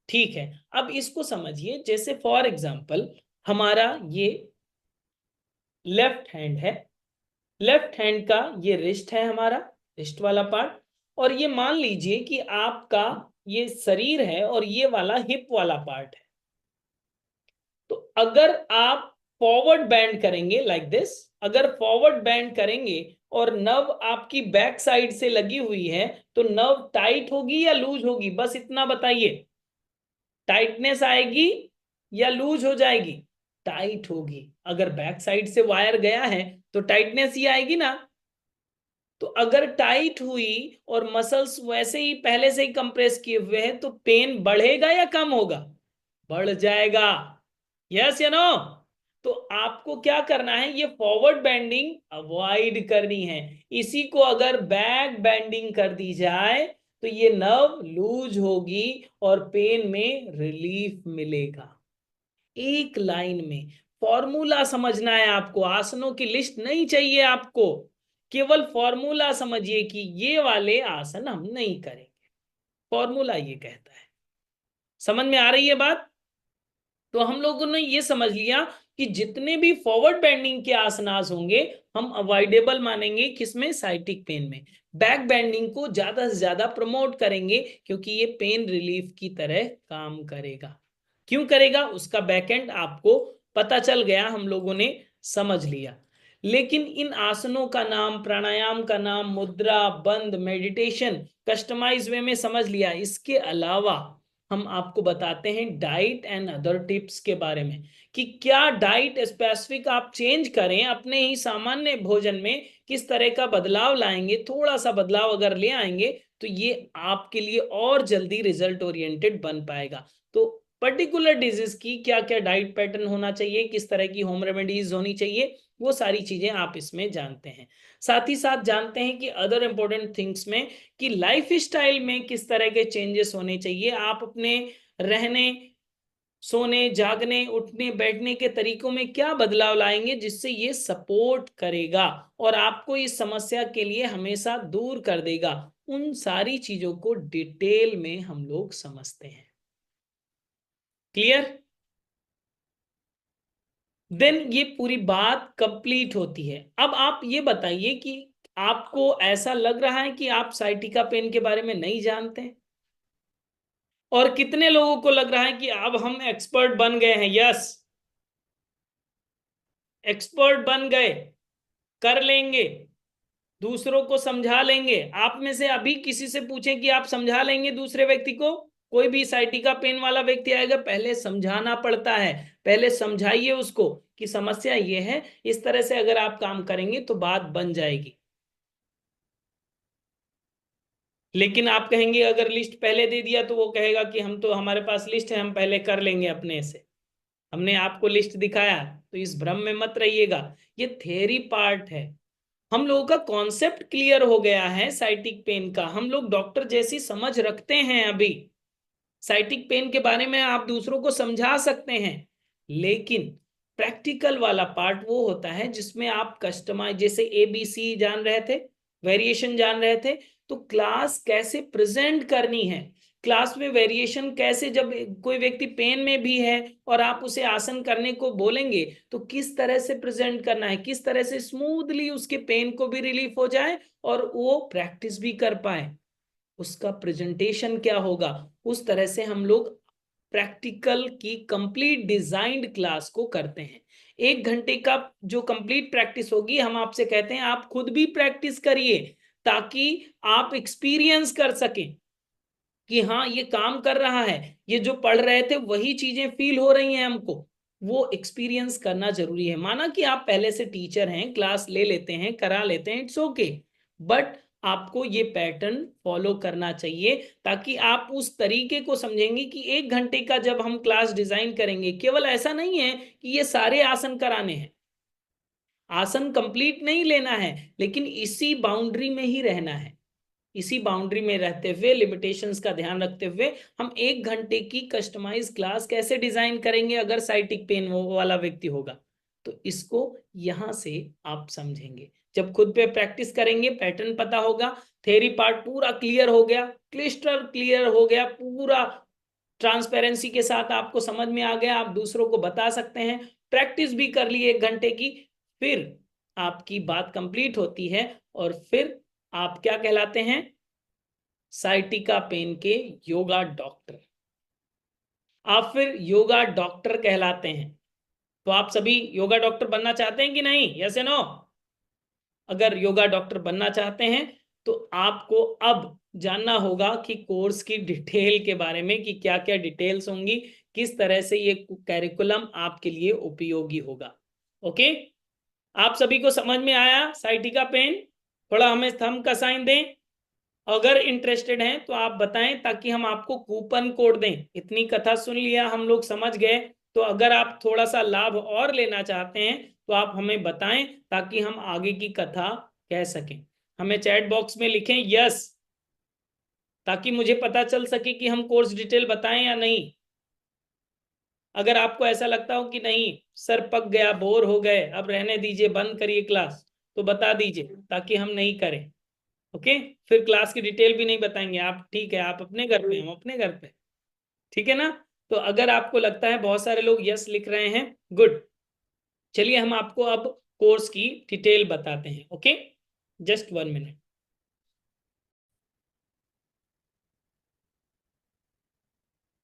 ठीक है, अब इसको समझिए। जैसे फॉर एग्जांपल हमारा ये लेफ्ट हैंड है, लेफ्ट हैंड का ये रिस्ट है, हमारा रिस्ट वाला पार्ट, और ये मान लीजिए कि आपका ये शरीर है और ये वाला हिप वाला पार्ट है। तो अगर आप फॉरवर्ड बेंड करेंगे लाइक दिस, अगर फॉरवर्ड बेंड करेंगे और नर्व आपकी बैक साइड से लगी हुई है तो नर्व टाइट होगी या लूज होगी, बस इतना बताइए। टाइटनेस आएगी या लूज हो जाएगी? टाइट होगी। अगर बैक साइड से वायर गया है तो टाइटनेस ही आएगी ना। तो अगर टाइट हुई और मसल्स वैसे ही पहले से ही कंप्रेस किए हुए हैं तो पेन बढ़ेगा या कम होगा? बढ़ जाएगा। यस या नो? तो आपको क्या करना है, ये फॉरवर्ड बेंडिंग अवॉइड करनी है। इसी को अगर बैक बेंडिंग कर दी जाए तो ये नर्व लूज होगी और पेन में रिलीफ मिलेगा। एक लाइन में फॉर्मूला समझना है आपको, आसनों की लिस्ट नहीं चाहिए आपको, केवल फॉर्मूला समझिए कि ये वाले आसन हम नहीं करेंगे। फॉर्मूला ये कहता है। समझ में आ रही है बात? तो हम लोगों ने ये समझ लिया कि जितने भी फॉरवर्ड बेंडिंग के आसनास होंगे हम अवॉइडेबल मानेंगे, किसमें? साइटिक पेन में। बैक बेंडिंग को ज्यादा से ज्यादा प्रमोट करेंगे क्योंकि ये पेन रिलीफ की तरह काम करेगा। क्यों करेगा उसका बैकएंड आपको पता चल गया, हम लोगों ने समझ लिया। लेकिन इन आसनों का नाम, प्राणायाम का नाम, मुद्रा, बंद, मेडिटेशन कस्टमाइज वे में समझ लिया। इसके अलावा हम आपको बताते हैं डाइट एंड अदर टिप्स के बारे में कि क्या डाइट स्पेसिफिक आप चेंज करें अपने ही सामान्य भोजन में, किस तरह का बदलाव लाएंगे। थोड़ा सा बदलाव अगर ले आएंगे तो ये आपके लिए और जल्दी रिजल्ट ओरिएंटेड बन पाएगा। तो पर्टिकुलर डिजीज की क्या क्या डाइट पैटर्न होना चाहिए, किस तरह की होम रेमेडीज होनी चाहिए, वो सारी चीजें आप इसमें जानते हैं। साथ ही साथ जानते हैं कि अदर इंपॉर्टेंट थिंग्स में कि लाइफ स्टाइल में किस तरह के चेंजेस होने चाहिए। आप अपने रहने सोने, जागने, उठने, बैठने के तरीकों में क्या बदलाव लाएंगे जिससे ये सपोर्ट करेगा और आपको इस समस्या के लिए हमेशा दूर कर देगा। उन सारी चीजों को डिटेल में हम लोग समझते हैं। क्लियर? देन ये पूरी बात कंप्लीट होती है। अब आप ये बताइए कि आपको ऐसा लग रहा है कि आप साइटिका पेन के बारे में नहीं जानते हैं? और कितने लोगों को लग रहा है कि अब हम एक्सपर्ट बन गए हैं? यस, एक्सपर्ट बन गए, कर लेंगे, दूसरों को समझा लेंगे। आप में से अभी किसी से पूछें कि आप समझा लेंगे दूसरे व्यक्ति को? कोई भी साइटिका पेन वाला व्यक्ति आएगा, पहले समझाना पड़ता है। पहले समझाइए उसको कि समस्या ये है, इस तरह से अगर आप काम करेंगे तो बात बन जाएगी। लेकिन आप कहेंगे अगर लिस्ट पहले दे दिया तो वो कहेगा कि हम तो, हमारे पास लिस्ट है, हम पहले कर लेंगे अपने से। हमने आपको लिस्ट दिखाया, तो इस भ्रम में मत रहिएगा। ये थ्योरी पार्ट है। हम लोगों का कॉन्सेप्ट क्लियर हो गया है साइटिक पेन का। हम लोग डॉक्टर जैसी समझ रखते हैं अभी। साइटिक पेन के बारे में आप दूसरों को समझा सकते हैं, लेकिन प्रैक्टिकल वाला पार्ट वो होता है जिसमें आप कस्टमाइज, जैसे ABC जान रहे थे, वेरिएशन जान रहे थे, तो क्लास कैसे प्रेजेंट करनी है, क्लास में वेरिएशन कैसे, जब कोई व्यक्ति पेन में भी है और आप उसे आसन करने को बोलेंगे तो किस तरह से प्रेजेंट करना है, किस तरह से स्मूथली उसके पेन को भी रिलीफ हो जाए और वो प्रैक्टिस भी कर पाए, उसका प्रेजेंटेशन क्या होगा। उस तरह से हम लोग प्रैक्टिकल की कंप्लीट डिजाइंड क्लास को करते हैं। 1 घंटे का जो कंप्लीट प्रैक्टिस होगी, हम आपसे कहते हैं आप खुद भी प्रैक्टिस करिए ताकि आप एक्सपीरियंस कर सकें कि हाँ ये काम कर रहा है, ये जो पढ़ रहे थे वही चीजें फील हो रही हैं हमको। वो एक्सपीरियंस करना जरूरी है। माना कि आप पहले से टीचर हैं, क्लास ले लेते हैं, करा लेते हैं, इट्स ओके, बट आपको ये पैटर्न फॉलो करना चाहिए ताकि आप उस तरीके को समझेंगे कि 1 घंटे का जब हम क्लास डिजाइन करेंगे, केवल ऐसा नहीं है कि ये सारे आसन कराने हैं, आसन कंप्लीट नहीं लेना है, लेकिन इसी बाउंड्री में ही रहना है। इसी बाउंड्री में रहते हुए, लिमिटेशंस का ध्यान रखते हुए, हम 1 घंटे की कस्टमाइज क्लास कैसे डिजाइन करेंगे अगर साइटिक पेन वाला व्यक्ति होगा। तो इसको यहां से आप समझेंगे। जब खुद पे प्रैक्टिस करेंगे, पैटर्न पता होगा, थ्योरी पार्ट पूरा क्लियर हो गया, क्लिस्टर क्लियर हो गया, पूरा ट्रांसपेरेंसी के साथ आपको समझ में आ गया, आप दूसरों को बता सकते हैं, प्रैक्टिस भी कर ली 1 घंटे की, फिर आपकी बात कंप्लीट होती है और फिर आप क्या कहलाते हैं? साइटिका पेन के योगा डॉक्टर। आप फिर योगा डॉक्टर कहलाते हैं। तो आप सभी योगा डॉक्टर बनना चाहते हैं कि नहीं? यस या नो? अगर योगा डॉक्टर बनना चाहते हैं तो आपको अब जानना होगा कि कोर्स की डिटेल के बारे में, कि क्या क्या डिटेल्स होंगी, किस तरह से ये कैरिकुलम आपके लिए उपयोगी होगा। ओके, आप सभी को समझ में आया साइटिका पेन? थोड़ा हमें थंब का साइन दें अगर इंटरेस्टेड हैं तो आप बताएं ताकि हम आपको कूपन कोड दें। इतनी कथा सुन लिया, हम लोग समझ गए, तो अगर आप थोड़ा सा लाभ और लेना चाहते हैं तो आप हमें बताएं ताकि हम आगे की कथा कह सकें। हमें चैट बॉक्स में लिखें यस, ताकि मुझे पता चल सके कि हम कोर्स डिटेल बताएं या नहीं। अगर आपको ऐसा लगता हो कि नहीं सर पक गया, बोर हो गए, अब रहने दीजिए, बंद करिए क्लास, तो बता दीजिए ताकि हम नहीं करें। ओके, फिर क्लास की डिटेल भी नहीं बताएंगे आप, ठीक है? आप अपने घर पे, हम अपने घर पे, ठीक है ना? तो अगर आपको लगता है, बहुत सारे लोग यस लिख रहे हैं, गुड। चलिए हम आपको अब कोर्स की डिटेल बताते हैं। Okay, just 1 minute.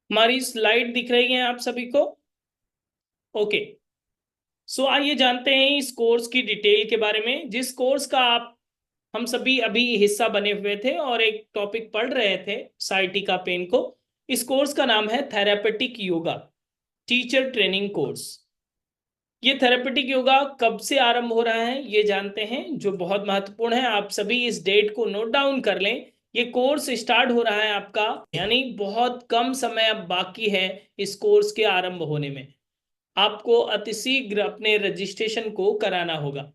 हमारी स्लाइड दिख रही है आप सभी को? ओके, सो आइए जानते हैं इस कोर्स की डिटेल के बारे में, जिस कोर्स का आप, हम सभी अभी हिस्सा बने हुए थे और एक टॉपिक पढ़ रहे थे साइटिका पेन को। इस कोर्स का नाम है therapeutic yoga teacher training course. ये थेरेपेटिक योगा कब से आरंभ हो रहा है ये जानते हैं, जो बहुत महत्वपूर्ण है। आप सभी इस डेट को नोट डाउन कर लें। ये कोर्स स्टार्ट हो रहा है आपका, यानी बहुत कम समय अब बाकी है इस कोर्स के आरंभ होने में। आपको अतिशीघ्र अपने रजिस्ट्रेशन को कराना होगा।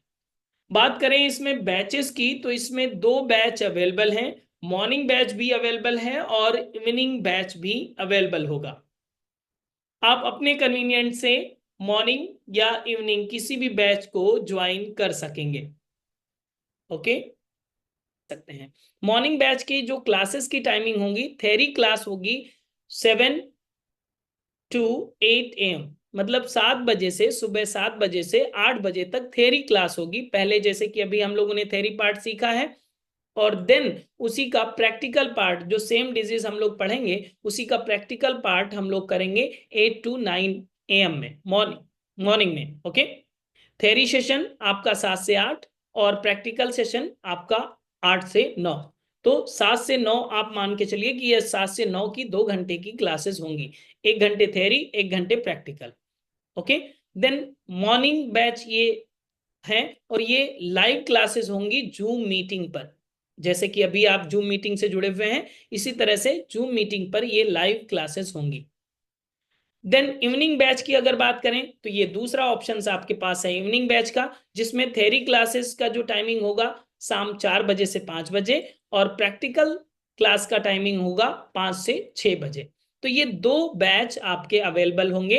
बात करें इसमें बैचेस की, तो इसमें 2 बैच अवेलेबल हैं। मॉर्निंग बैच भी अवेलेबल है और इवनिंग बैच भी अवेलेबल होगा। आप अपने कन्वीनियंट से मॉर्निंग या इवनिंग किसी भी बैच को ज्वाइन कर सकेंगे। ओके, सकते हैं। मॉर्निंग बैच की जो क्लासेस की टाइमिंग होगी, थ्योरी क्लास होगी 7 to 8 AM, मतलब 7 बजे से, सुबह 7 बजे से 8 बजे तक थ्योरी क्लास होगी। पहले जैसे कि अभी हम लोगों ने थ्योरी पार्ट सीखा है, और देन उसी का प्रैक्टिकल पार्ट, जो सेम डिजीज हम लोग पढ़ेंगे, उसी का प्रैक्टिकल पार्ट हम लोग करेंगे 8 to 9 AM में, मॉर्निंग में। ओके, थ्योरी सेशन आपका 7 से 8 और प्रैक्टिकल सेशन आपका 8 से 9। तो 7 से 9 आप मान के चलिए कि ये 7 से 9 की 2 घंटे की क्लासेस होंगी, 1 घंटे थ्योरी 1 घंटे practical. Okay, then morning batch ये है, और ये लाइव क्लासेस होंगी जूम मीटिंग पर। जैसे कि अभी आप जूम मीटिंग से जुड़े हुए हैं, इसी तरह से जूम मीटिंग पर ये लाइव क्लासेस होंगी। देन इवनिंग बैच की अगर बात करें तो ये दूसरा ऑप्शन आपके पास है इवनिंग बैच का, जिसमें थ्योरी क्लासेस का जो टाइमिंग होगा शाम 4 बजे से 5 बजे, और प्रैक्टिकल क्लास का टाइमिंग होगा 5 से 6 बजे। तो ये 2 बैच आपके अवेलेबल होंगे,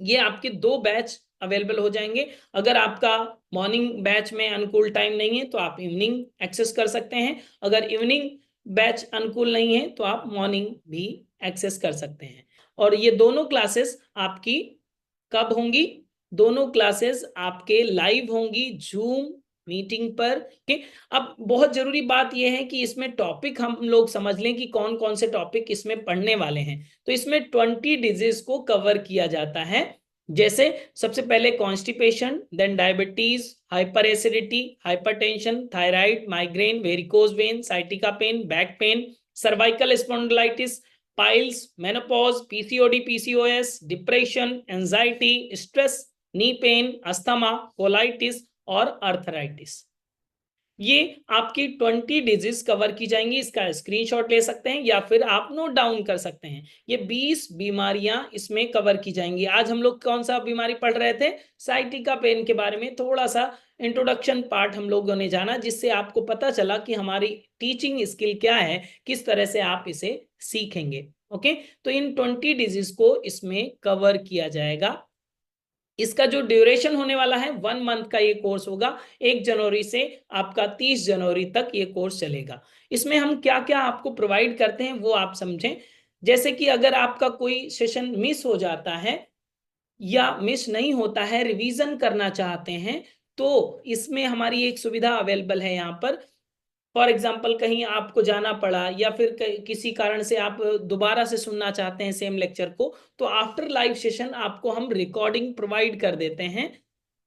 ये आपके 2 बैच अवेलेबल हो जाएंगे। अगर आपका मॉर्निंग बैच में अनुकूल टाइम नहीं है तो आप इवनिंग एक्सेस कर सकते हैं, अगर इवनिंग बैच अनुकूल नहीं है तो आप मॉर्निंग भी एक्सेस कर सकते हैं। और ये दोनों क्लासेस आपकी कब होंगी? दोनों क्लासेस आपके लाइव होंगी जूम मीटिंग पर के। अब बहुत जरूरी बात यह है कि इसमें टॉपिक हम लोग समझ लें कि कौन कौन से टॉपिक इसमें पढ़ने वाले हैं। तो इसमें 20 डिजीज को कवर किया जाता है, जैसे सबसे पहले constipation, then diabetes, hyper acidity, hypertension, thyroid, migraine, varicose vein, sciatica pain, back pain, cervical spondylitis, piles, menopause, PCOD, PCOS, depression, anxiety, stress, knee pain, asthma, colitis और अर्थराइटिस। ये आपकी 20 डिजीज कवर की जाएंगी। इसका स्क्रीनशॉट ले सकते हैं या फिर आप नोट डाउन कर सकते हैं। ये 20 बीमारियां इसमें कवर की जाएंगी। आज हम लोग कौन सा बीमारी पढ़ रहे थे? साइटिका पेन के बारे में थोड़ा सा इंट्रोडक्शन पार्ट हम लोगों ने जाना, जिससे आपको पता चला कि हमारी टीचिंग स्किल क्या है, किस तरह से आप इसे सीखेंगे। ओके, तो इन 20 डिजीज को इसमें कवर किया जाएगा। इसका जो ड्यूरेशन होने वाला है 1 मंथ का ये कोर्स होगा। 1 जनवरी से आपका 30 जनवरी तक ये कोर्स चलेगा। इसमें हम क्या क्या आपको प्रोवाइड करते हैं वो आप समझें। जैसे कि अगर आपका कोई सेशन मिस हो जाता है या मिस नहीं होता है, रिवीजन करना चाहते हैं, तो इसमें हमारी एक सुविधा अवेलेबल है यहाँ पर। फॉर एग्जाम्पल कहीं आपको जाना पड़ा या फिर किसी कारण से आप दोबारा से सुनना चाहते हैं सेम लेक्चर को, तो आफ्टर लाइव सेशन आपको हम रिकॉर्डिंग प्रोवाइड कर देते हैं।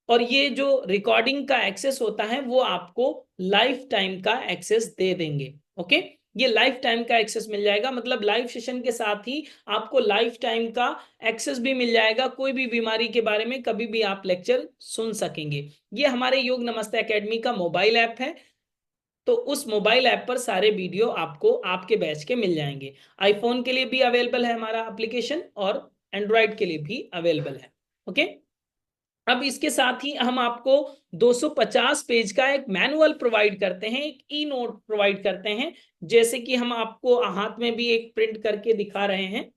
और ये जो रिकॉर्डिंग का एक्सेस होता है वो आपको लाइफ टाइम का एक्सेस दे देंगे। ओके, ये लाइफ टाइम का एक्सेस मिल जाएगा, मतलब लाइव सेशन के साथ ही आपको लाइफ टाइम का एक्सेस भी मिल जाएगा। कोई भी बीमारी के बारे में कभी भी आप लेक्चर सुन सकेंगे। ये हमारे योग नमस्ते एकेडमी का मोबाइल ऐप है, तो उस मोबाइल ऐप पर सारे वीडियो आपको आपके बैच के मिल जाएंगे। आईफोन के लिए भी अवेलेबल है हमारा एप्लीकेशन, और एंड्रॉयड के लिए भी अवेलेबल है। ओके, अब इसके साथ ही हम आपको 250 पेज का एक मैनुअल प्रोवाइड करते हैं, एक ई नोट प्रोवाइड करते हैं। जैसे कि हम आपको हाथ में भी एक प्रिंट करके दिखा रहे हैं,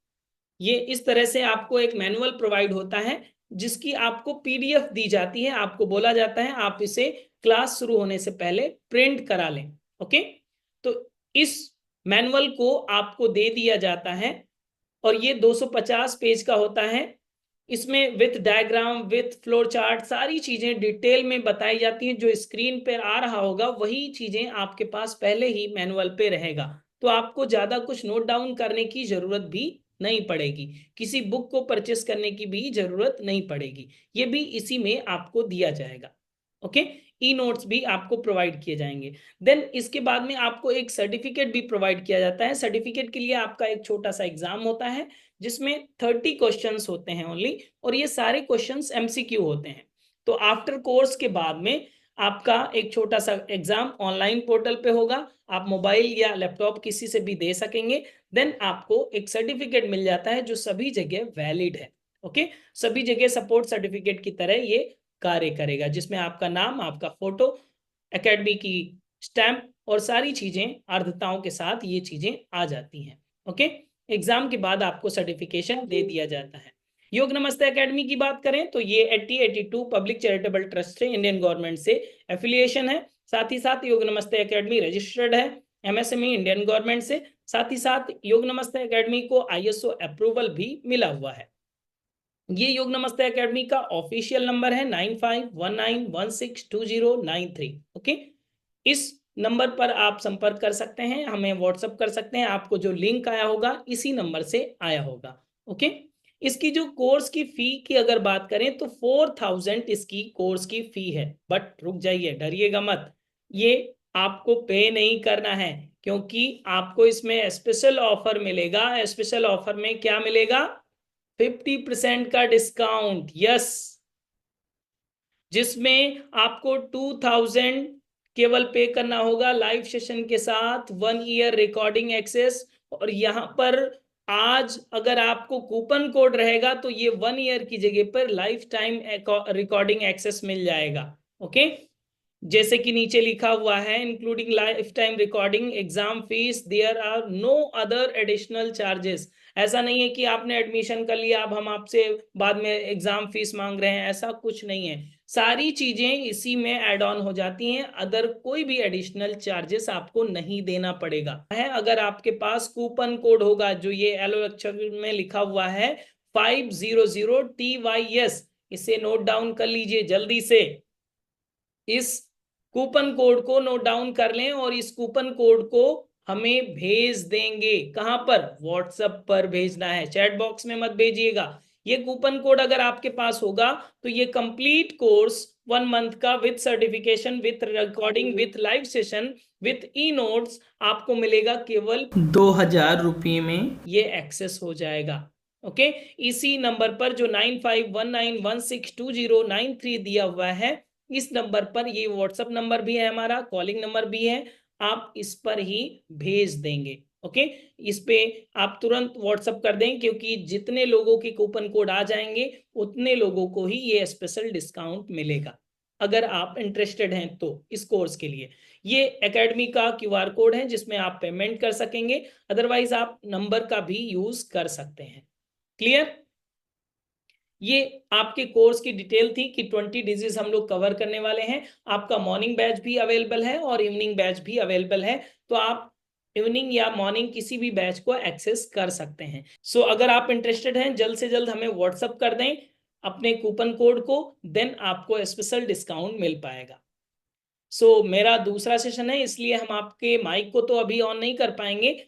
ये इस तरह से आपको एक मैनुअल प्रोवाइड होता है, जिसकी आपको पीडीएफ दी जाती है। आपको बोला जाता है आप इसे क्लास शुरू होने से पहले प्रिंट करा लें। ओके, तो इस मैनुअल को आपको दे दिया जाता है, और ये 250 पेज का होता है। इसमें with diagram, with floor chart, सारी चीजें डिटेल में बताई जाती हैं। जो स्क्रीन पर आ रहा होगा वही चीजें आपके पास पहले ही मैनुअल पे रहेगा, तो आपको ज्यादा कुछ नोट डाउन करने की जरूरत भी नहीं पड़ेगी, किसी बुक को परचेस करने की भी जरूरत नहीं पड़ेगी। ये भी इसी में आपको दिया जाएगा। ओके, ई नोट्स भी आपको प्रोवाइड किए जाएंगे। देन इसके बाद में आपको एक सर्टिफिकेट भी प्रोवाइड किया जाता है। सर्टिफिकेट के लिए आपका एक छोटा सा एग्जाम होता है, जिसमें 30 क्वेश्चंस होते हैं ओनली, और ये सारे क्वेश्चंस एमसीक्यू होते हैं। तो आफ्टर कोर्स के बाद में आपका एक छोटा सा एग्जाम ऑनलाइन पोर्टल पे होगा, आप मोबाइल या लैपटॉप किसी से भी दे सकेंगे। देन आपको एक सर्टिफिकेट मिल जाता है जो सभी जगह वैलिड है। ओके, सभी जगह सपोर्ट सर्टिफिकेट की तरह ये कार्य करेगा, जिसमें आपका नाम, आपका फोटो, एकेडमी की स्टैंप और सारी चीजें अर्धताओं के साथ ये चीजें आ जाती हैं। ओके, एग्जाम के बाद आपको सर्टिफिकेशन दे दिया जाता है। योग नमस्ते एकेडमी की बात करें तो ये 8082 पब्लिक चैरिटेबल ट्रस्ट से इंडियन गवर्नमेंट से एफिलिएशन है। साथ ही साथ योग नमस्ते एकेडमी रजिस्टर्ड है एमएसएमई इंडियन गवर्नमेंट से। साथ ही साथ योग नमस्ते एकेडमी को आईएसओ अप्रूवल भी मिला हुआ है। ये योग नमस्ते एकेडमी का ऑफिशियल नंबर है 9519162093। ओके, इस नंबर पर आप संपर्क कर सकते हैं, हमें व्हाट्सअप कर सकते हैं। आपको जो लिंक आया होगा इसी नंबर से आया होगा। ओके, इसकी जो कोर्स की फी की अगर बात करें तो 4000 इसकी कोर्स की फी है। बट रुक जाइए, डरिएगा मत, ये आपको पे नहीं करना है, क्योंकि आपको इसमें स्पेशल ऑफर मिलेगा। स्पेशल ऑफर में क्या मिलेगा? 50% का डिस्काउंट। यस, जिसमें आपको 2000 केवल पे करना होगा लाइव सेशन के साथ, 1 ईयर रिकॉर्डिंग एक्सेस। और यहाँ पर आज अगर आपको कूपन कोड रहेगा तो ये 1 ईयर की जगह पर लाइफ टाइम रिकॉर्डिंग एक्सेस मिल जाएगा। ओके, जैसे कि नीचे लिखा हुआ है, including life time recording, exam fees, there are no other additional charges. ऐसा नहीं है कि आपने एडमिशन कर लिया अब हम आपसे बाद में एग्जाम फीस मांग रहे हैं, ऐसा कुछ नहीं है। सारी चीजें इसी में ऐड ऑन हो जाती हैं, अदर कोई भी एडिशनल चार्जेस आपको नहीं देना पड़ेगा है। अगर आपके पास कूपन कोड होगा जो ये येलो अक्षर में लिखा हुआ है 500TYS, इसे नोट डाउन कर लीजिए जल्दी से। इस कूपन कोड को नोट डाउन कर लें और इस कूपन कोड को हमें भेज देंगे। कहां पर? व्हाट्सएप पर भेजना है, चैट बॉक्स में मत भेजिएगा। ये कूपन कोड अगर आपके पास होगा तो ये कंप्लीट कोर्स 1 मंथ का with certification, with recording, with live session, with e notes आपको मिलेगा केवल 2000 रुपये में ये एक्सेस हो जाएगा। ओके, इसी नंबर पर जो 9519162093 दिया हुआ है, इस नंबर पर, ये व्हाट्सएप नंबर भी है हमारा, कॉलिंग नंबर भी है, आप इस पर ही भेज देंगे। ओके, इस पे आप तुरंत व्हाट्सएप कर दें, क्योंकि जितने लोगों के कूपन कोड आ जाएंगे उतने लोगों को ही ये स्पेशल डिस्काउंट मिलेगा। अगर आप इंटरेस्टेड हैं तो इस कोर्स के लिए ये एकेडमी का क्यूआर कोड है जिसमें आप पेमेंट कर सकेंगे, अदरवाइज आप नंबर का भी यूज कर सकते हैं। क्लियर? ये आपके कोर्स की डिटेल थी कि 20 डिजीज हम लोग कवर करने वाले हैं। आपका मॉर्निंग बैच भी अवेलेबल है और इवनिंग बैच भी अवेलेबल है, तो आप इवनिंग या मॉर्निंग किसी भी बैच को एक्सेस कर सकते हैं। सो अगर आप इंटरेस्टेड हैं जल्द से जल्द हमें व्हाट्सअप कर दें अपने कूपन कोड को, देन आपको स्पेशल डिस्काउंट मिल पाएगा। सो मेरा दूसरा सेशन है, इसलिए हम आपके माइक को तो अभी ऑन नहीं कर पाएंगे।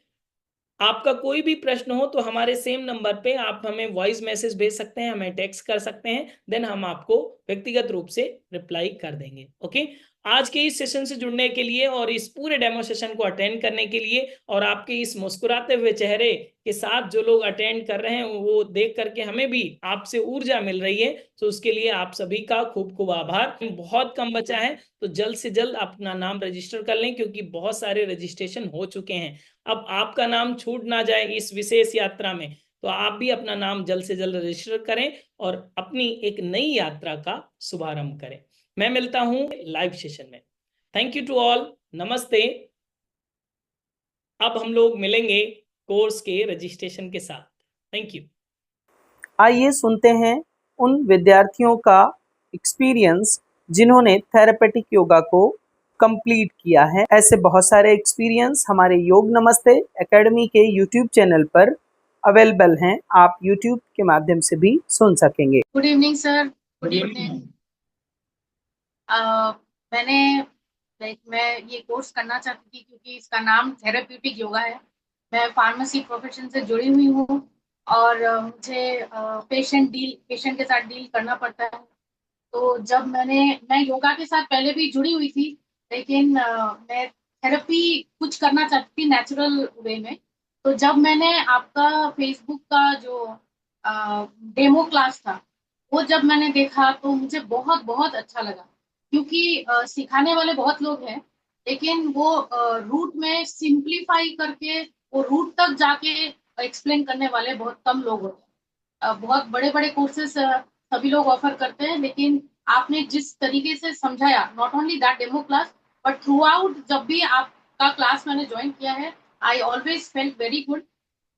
आपका कोई भी प्रश्न हो तो हमारे सेम नंबर पे आप हमें वॉइस मैसेज भेज सकते हैं, हमें टेक्स्ट कर सकते हैं, देन हम आपको व्यक्तिगत रूप से रिप्लाई कर देंगे। ओके, आज के इस सेशन से जुड़ने के लिए और इस पूरे डेमो सेशन को अटेंड करने के लिए और आपके इस मुस्कुराते हुए चेहरे के साथ जो लोग अटेंड कर रहे हैं वो देख करके हमें भी आपसे ऊर्जा मिल रही है, तो उसके लिए आप सभी का खूब खूब आभार। बहुत कम बचा है तो जल्द से जल्द अपना नाम रजिस्टर कर लें, क्योंकि बहुत सारे रजिस्ट्रेशन हो चुके हैं। अब आपका नाम छूट ना जाए इस विशेष यात्रा में, तो आप भी अपना नाम जल्द से जल्द रजिस्टर करें और अपनी एक नई यात्रा का शुभारंभ करें। मैं मिलता हूं लाइव सेशन में। थैंक यू टू ऑल, नमस्ते। अब हम लोग मिलेंगे कोर्स के रजिस्ट्रेशन के साथ। Thank you. आइए सुनते हैं उन विद्यार्थियों का एक्सपीरियंस जिन्होंने थेरेपेटिक योगा को कंप्लीट किया है। ऐसे बहुत सारे एक्सपीरियंस हमारे योग नमस्ते एकेडमी के यूट्यूब चैनल पर अवेलेबल हैं, आप यूट्यूब के माध्यम से भी सुन सकेंगे। Good evening sir. Good evening. मैं ये कोर्स करना चाहती थी क्योंकि इसका नाम थेरेप्यूटिक योगा है। मैं फार्मेसी प्रोफेशन से जुड़ी हुई हूँ और मुझे पेशेंट के साथ डील करना पड़ता है। तो जब मैं योगा के साथ पहले भी जुड़ी हुई थी, लेकिन मैं थेरेपी कुछ करना चाहती थी नेचुरल वे में। तो जब मैंने आपका फेसबुक का जो डेमो क्लास था वो जब मैंने देखा तो मुझे बहुत बहुत अच्छा लगा, क्योंकि सिखाने वाले बहुत लोग हैं, लेकिन वो रूट में सिंप्लीफाई करके वो रूट तक जाके एक्सप्लेन करने वाले बहुत कम लोग होते हैं। बहुत बड़े बड़े कोर्सेस सभी लोग ऑफर करते हैं, लेकिन आपने जिस तरीके से समझाया, not only that demo class but through out जब भी आपका क्लास मैंने ज्वाइन किया है, I always felt very good.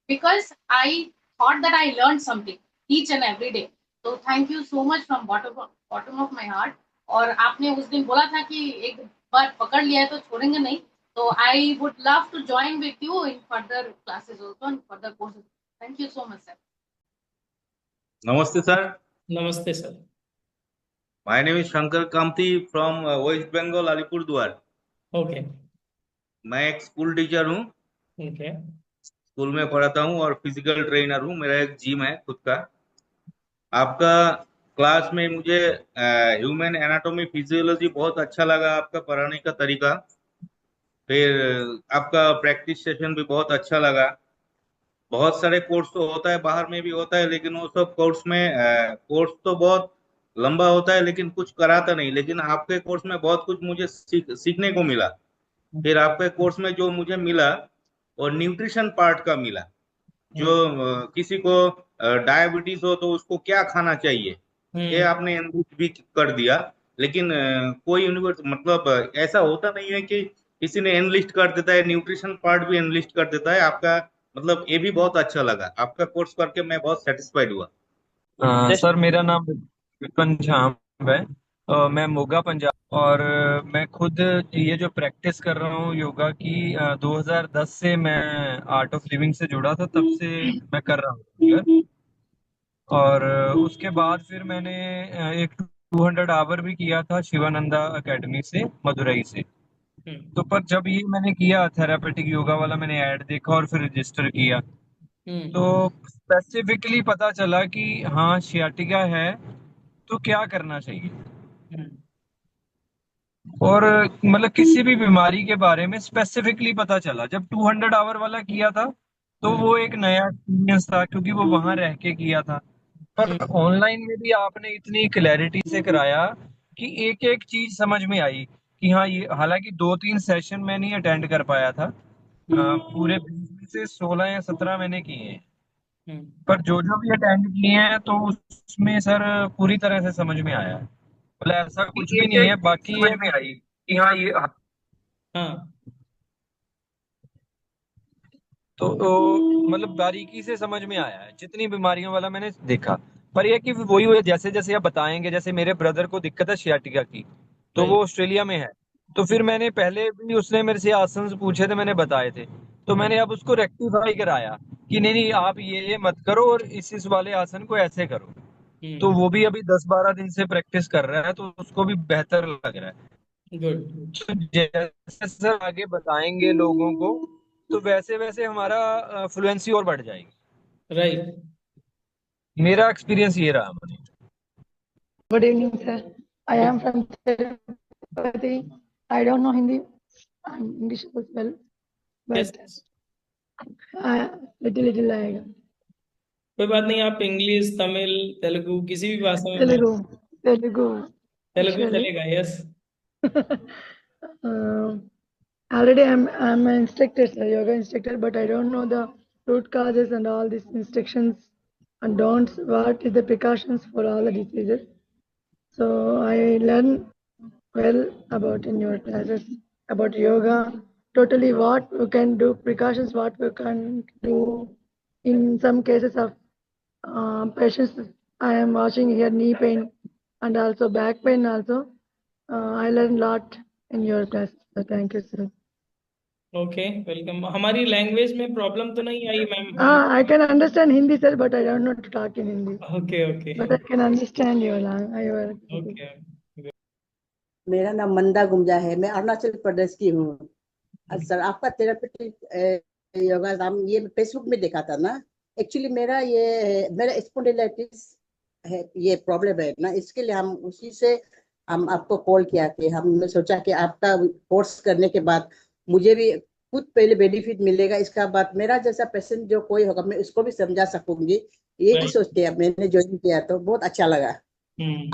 because I thought that I learned something each and every day. So thank you so much from bottom of my heart. और आपने उस दिन बोला था कि एक बार पकड़ लिया है तो छोड़ेंगे नहीं. So I would love to join with you in further classes also and further courses. Thank you so much, sir. Namaste, sir. नमस्ते sir. My name is Shankar Kamti from West Bengal, Alipurduar. Okay. मैं एक school teacher हूँ, okay. School में पढ़ाता हूँ और physical trainer हूँ. मेरा एक जिम है खुद का. आपका क्लास में मुझे ह्यूमन एनाटॉमी फिजियोलॉजी बहुत अच्छा लगा, आपका पढ़ाने का तरीका. फिर आपका प्रैक्टिस सेशन भी बहुत अच्छा लगा. बहुत सारे कोर्स तो होता है, बाहर में भी होता है, लेकिन वो सब कोर्स में कोर्स तो बहुत लंबा होता है लेकिन कुछ कराता नहीं. लेकिन आपके कोर्स में बहुत कुछ मुझे सीखने को मिला. फिर आपके कोर्स में जो मुझे मिला और न्यूट्रिशन पार्ट का मिला, जो किसी को डायबिटीज हो तो उसको क्या खाना चाहिए, ये आपने एनलिस्ट भी कर दिया. लेकिन कोई यूनिवर्स मतलब ऐसा होता नहीं है कि किसी ने एनलिस्ट कर देता है, न्यूट्रिशन पार्ट भी एनलिस्ट कर देता है. आपका मतलब ये भी बहुत अच्छा लगा. आपका कोर्स करके मैं बहुत सेटिस्फाइड हुआ. सर मेरा नाम विपिन झाम है. मैं मोगा पंजाब और मैं खुद ये जो प्रैक्टिस कर रहा हूँ योगा की 2010 से मैं आर्ट ऑफ लिविंग से जुड़ा था, तब से मैं कर रहा हूँ. और उसके बाद फिर मैंने एक 200 आवर भी किया था शिवानंदा एकेडमी से, मदुरई से. तो पर जब ये मैंने किया थेरापेटिक योगा वाला, मैंने ऐड देखा और फिर रजिस्टर किया, तो स्पेसिफिकली पता चला कि हाँ शियाटिका है, तो क्या करना चाहिए. और मतलब किसी भी बीमारी के बारे में स्पेसिफिकली पता चला. जब 200 आवर वाला किया था तो वो एक नया एक्सपीरियंस था, क्योंकि वो वहां रह के किया था. पर ऑनलाइन में भी आपने इतनी क्लैरिटी से कराया कि एक एक चीज समझ में आई कि हाँ ये, हालांकि 2-3 सेशन मैं नहीं अटेंड कर पाया था, पूरे 20 में से 16 या 17 मैंने किए हैं. पर जो जो भी अटेंड किए हैं तो उसमें सर पूरी तरह से समझ में आया है. मतलब ऐसा कुछ भी नहीं है. बाकी समझ ये में आई कि हाँ ये हाँ. तो मतलब बारीकी से समझ में आया है, जितनी बीमारियों वाला मैंने देखा. पर यह कि वही हुए, जैसे जैसे आप बताएंगे, जैसे मेरे ब्रदर को दिक्कत है शियाटिका की, तो वो ऑस्ट्रेलिया में है. तो फिर मैंने पहले भी, उसने मेरे से आसन पूछे थे, मैंने बताए थे, तो मैंने अब उसको रेक्टिफाई कराया कि नहीं नहीं आप ये मत करो और इस वाले आसन को ऐसे करो. तो वो भी अभी 10-12 दिन से प्रैक्टिस कर रहा है, तो उसको भी बेहतर लग रहा है. गुड. तो जैसे सर आगे बताएंगे लोगों को, तो वैसे वैसे हमारा फ्लुएंसी और बढ़ जाएगी. राइट. मेरा एक्सपीरियंस ये रहा मुझे. Good evening, sir. I am from Tirupati. I don't know Hindi and English as well, Yes. but little आएगा. कोई बात नहीं, आप इंग्लिश, तमिल, तेलुगु किसी भी भाषा में तेलुगु तेलुगु actually. चलेगा. Yes. Already I'm an instructor, sir, yoga instructor, but I don't know the root causes and all these instructions and don'ts. What is the precautions for all the diseases? So I learn well about in your classes about yoga. Totally, what we can do, precautions, what we can do in some cases of patients. I am watching here knee pain and also back pain also. I learned a lot in your class. So thank you, sir. Okay, welcome. हमारी language में problem तो नहीं आई ma'am? I can understand Hindi, sir, but I don't know to talk in Hindi. Okay. Okay. But I can understand your language. Okay. मेरा नाम मंदा गुंजा है, मैं अरुणाचल प्रदेश की हूँ. सर आपका थेरापेटिक योगा नाम ये फेसबुक में देखा था ना. एक्चुअली मेरा स्पॉन्डिलाइटिस है, ये प्रॉब्लम है ना, इसके लिए हम उसी से हम आपको कॉल किया कि हमने सोचा कि आपका कोर्स करने के बाद मुझे भी खुद पहले बेनिफिट मिलेगा, इसका बाद मेरा जैसा पेशेंट जो कोई होगा मैं उसको भी समझा सकूंगी. यही सोच के मैंने ज्वाइन किया, तो बहुत अच्छा लगा.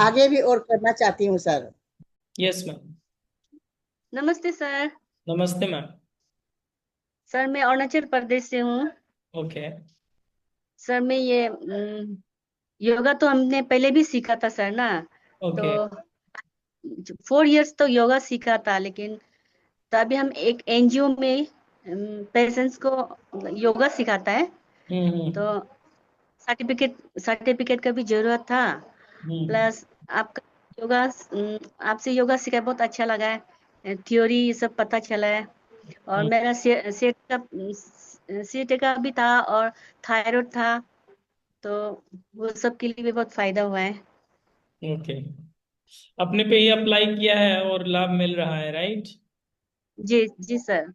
आगे भी और करना चाहती हूँ सर. Yes ma'am. नमस्ते सर. नमस्ते मैम. सर मैं अरुणाचल प्रदेश से हूँ. ओके. सर मैं ये योगा तो हमने पहले भी सीखा था सर ना. ओके. तो 4 इयर्स तो योगा सीखा था, लेकिन तो अभी हम एक एनजीओ में पेशेंट्स को योगा सिखाता है. तो हम्म सर्टिफिकेट सर्टिफिकेट का भी जरूरत था। हम्म प्लस आपका योगा आपसे योगा सीखा बहुत अच्छा लगा है, थ्योरी ये सब पता चला है। और हम्म, मेरा सीट का भी था और थायराइड था, तो वो सब के लिए भी बहुत फायदा हुआ है। ओके। अपने पे ही अप्लाई किया है और लाभ मिल रहा है, राइट? जी जी सर।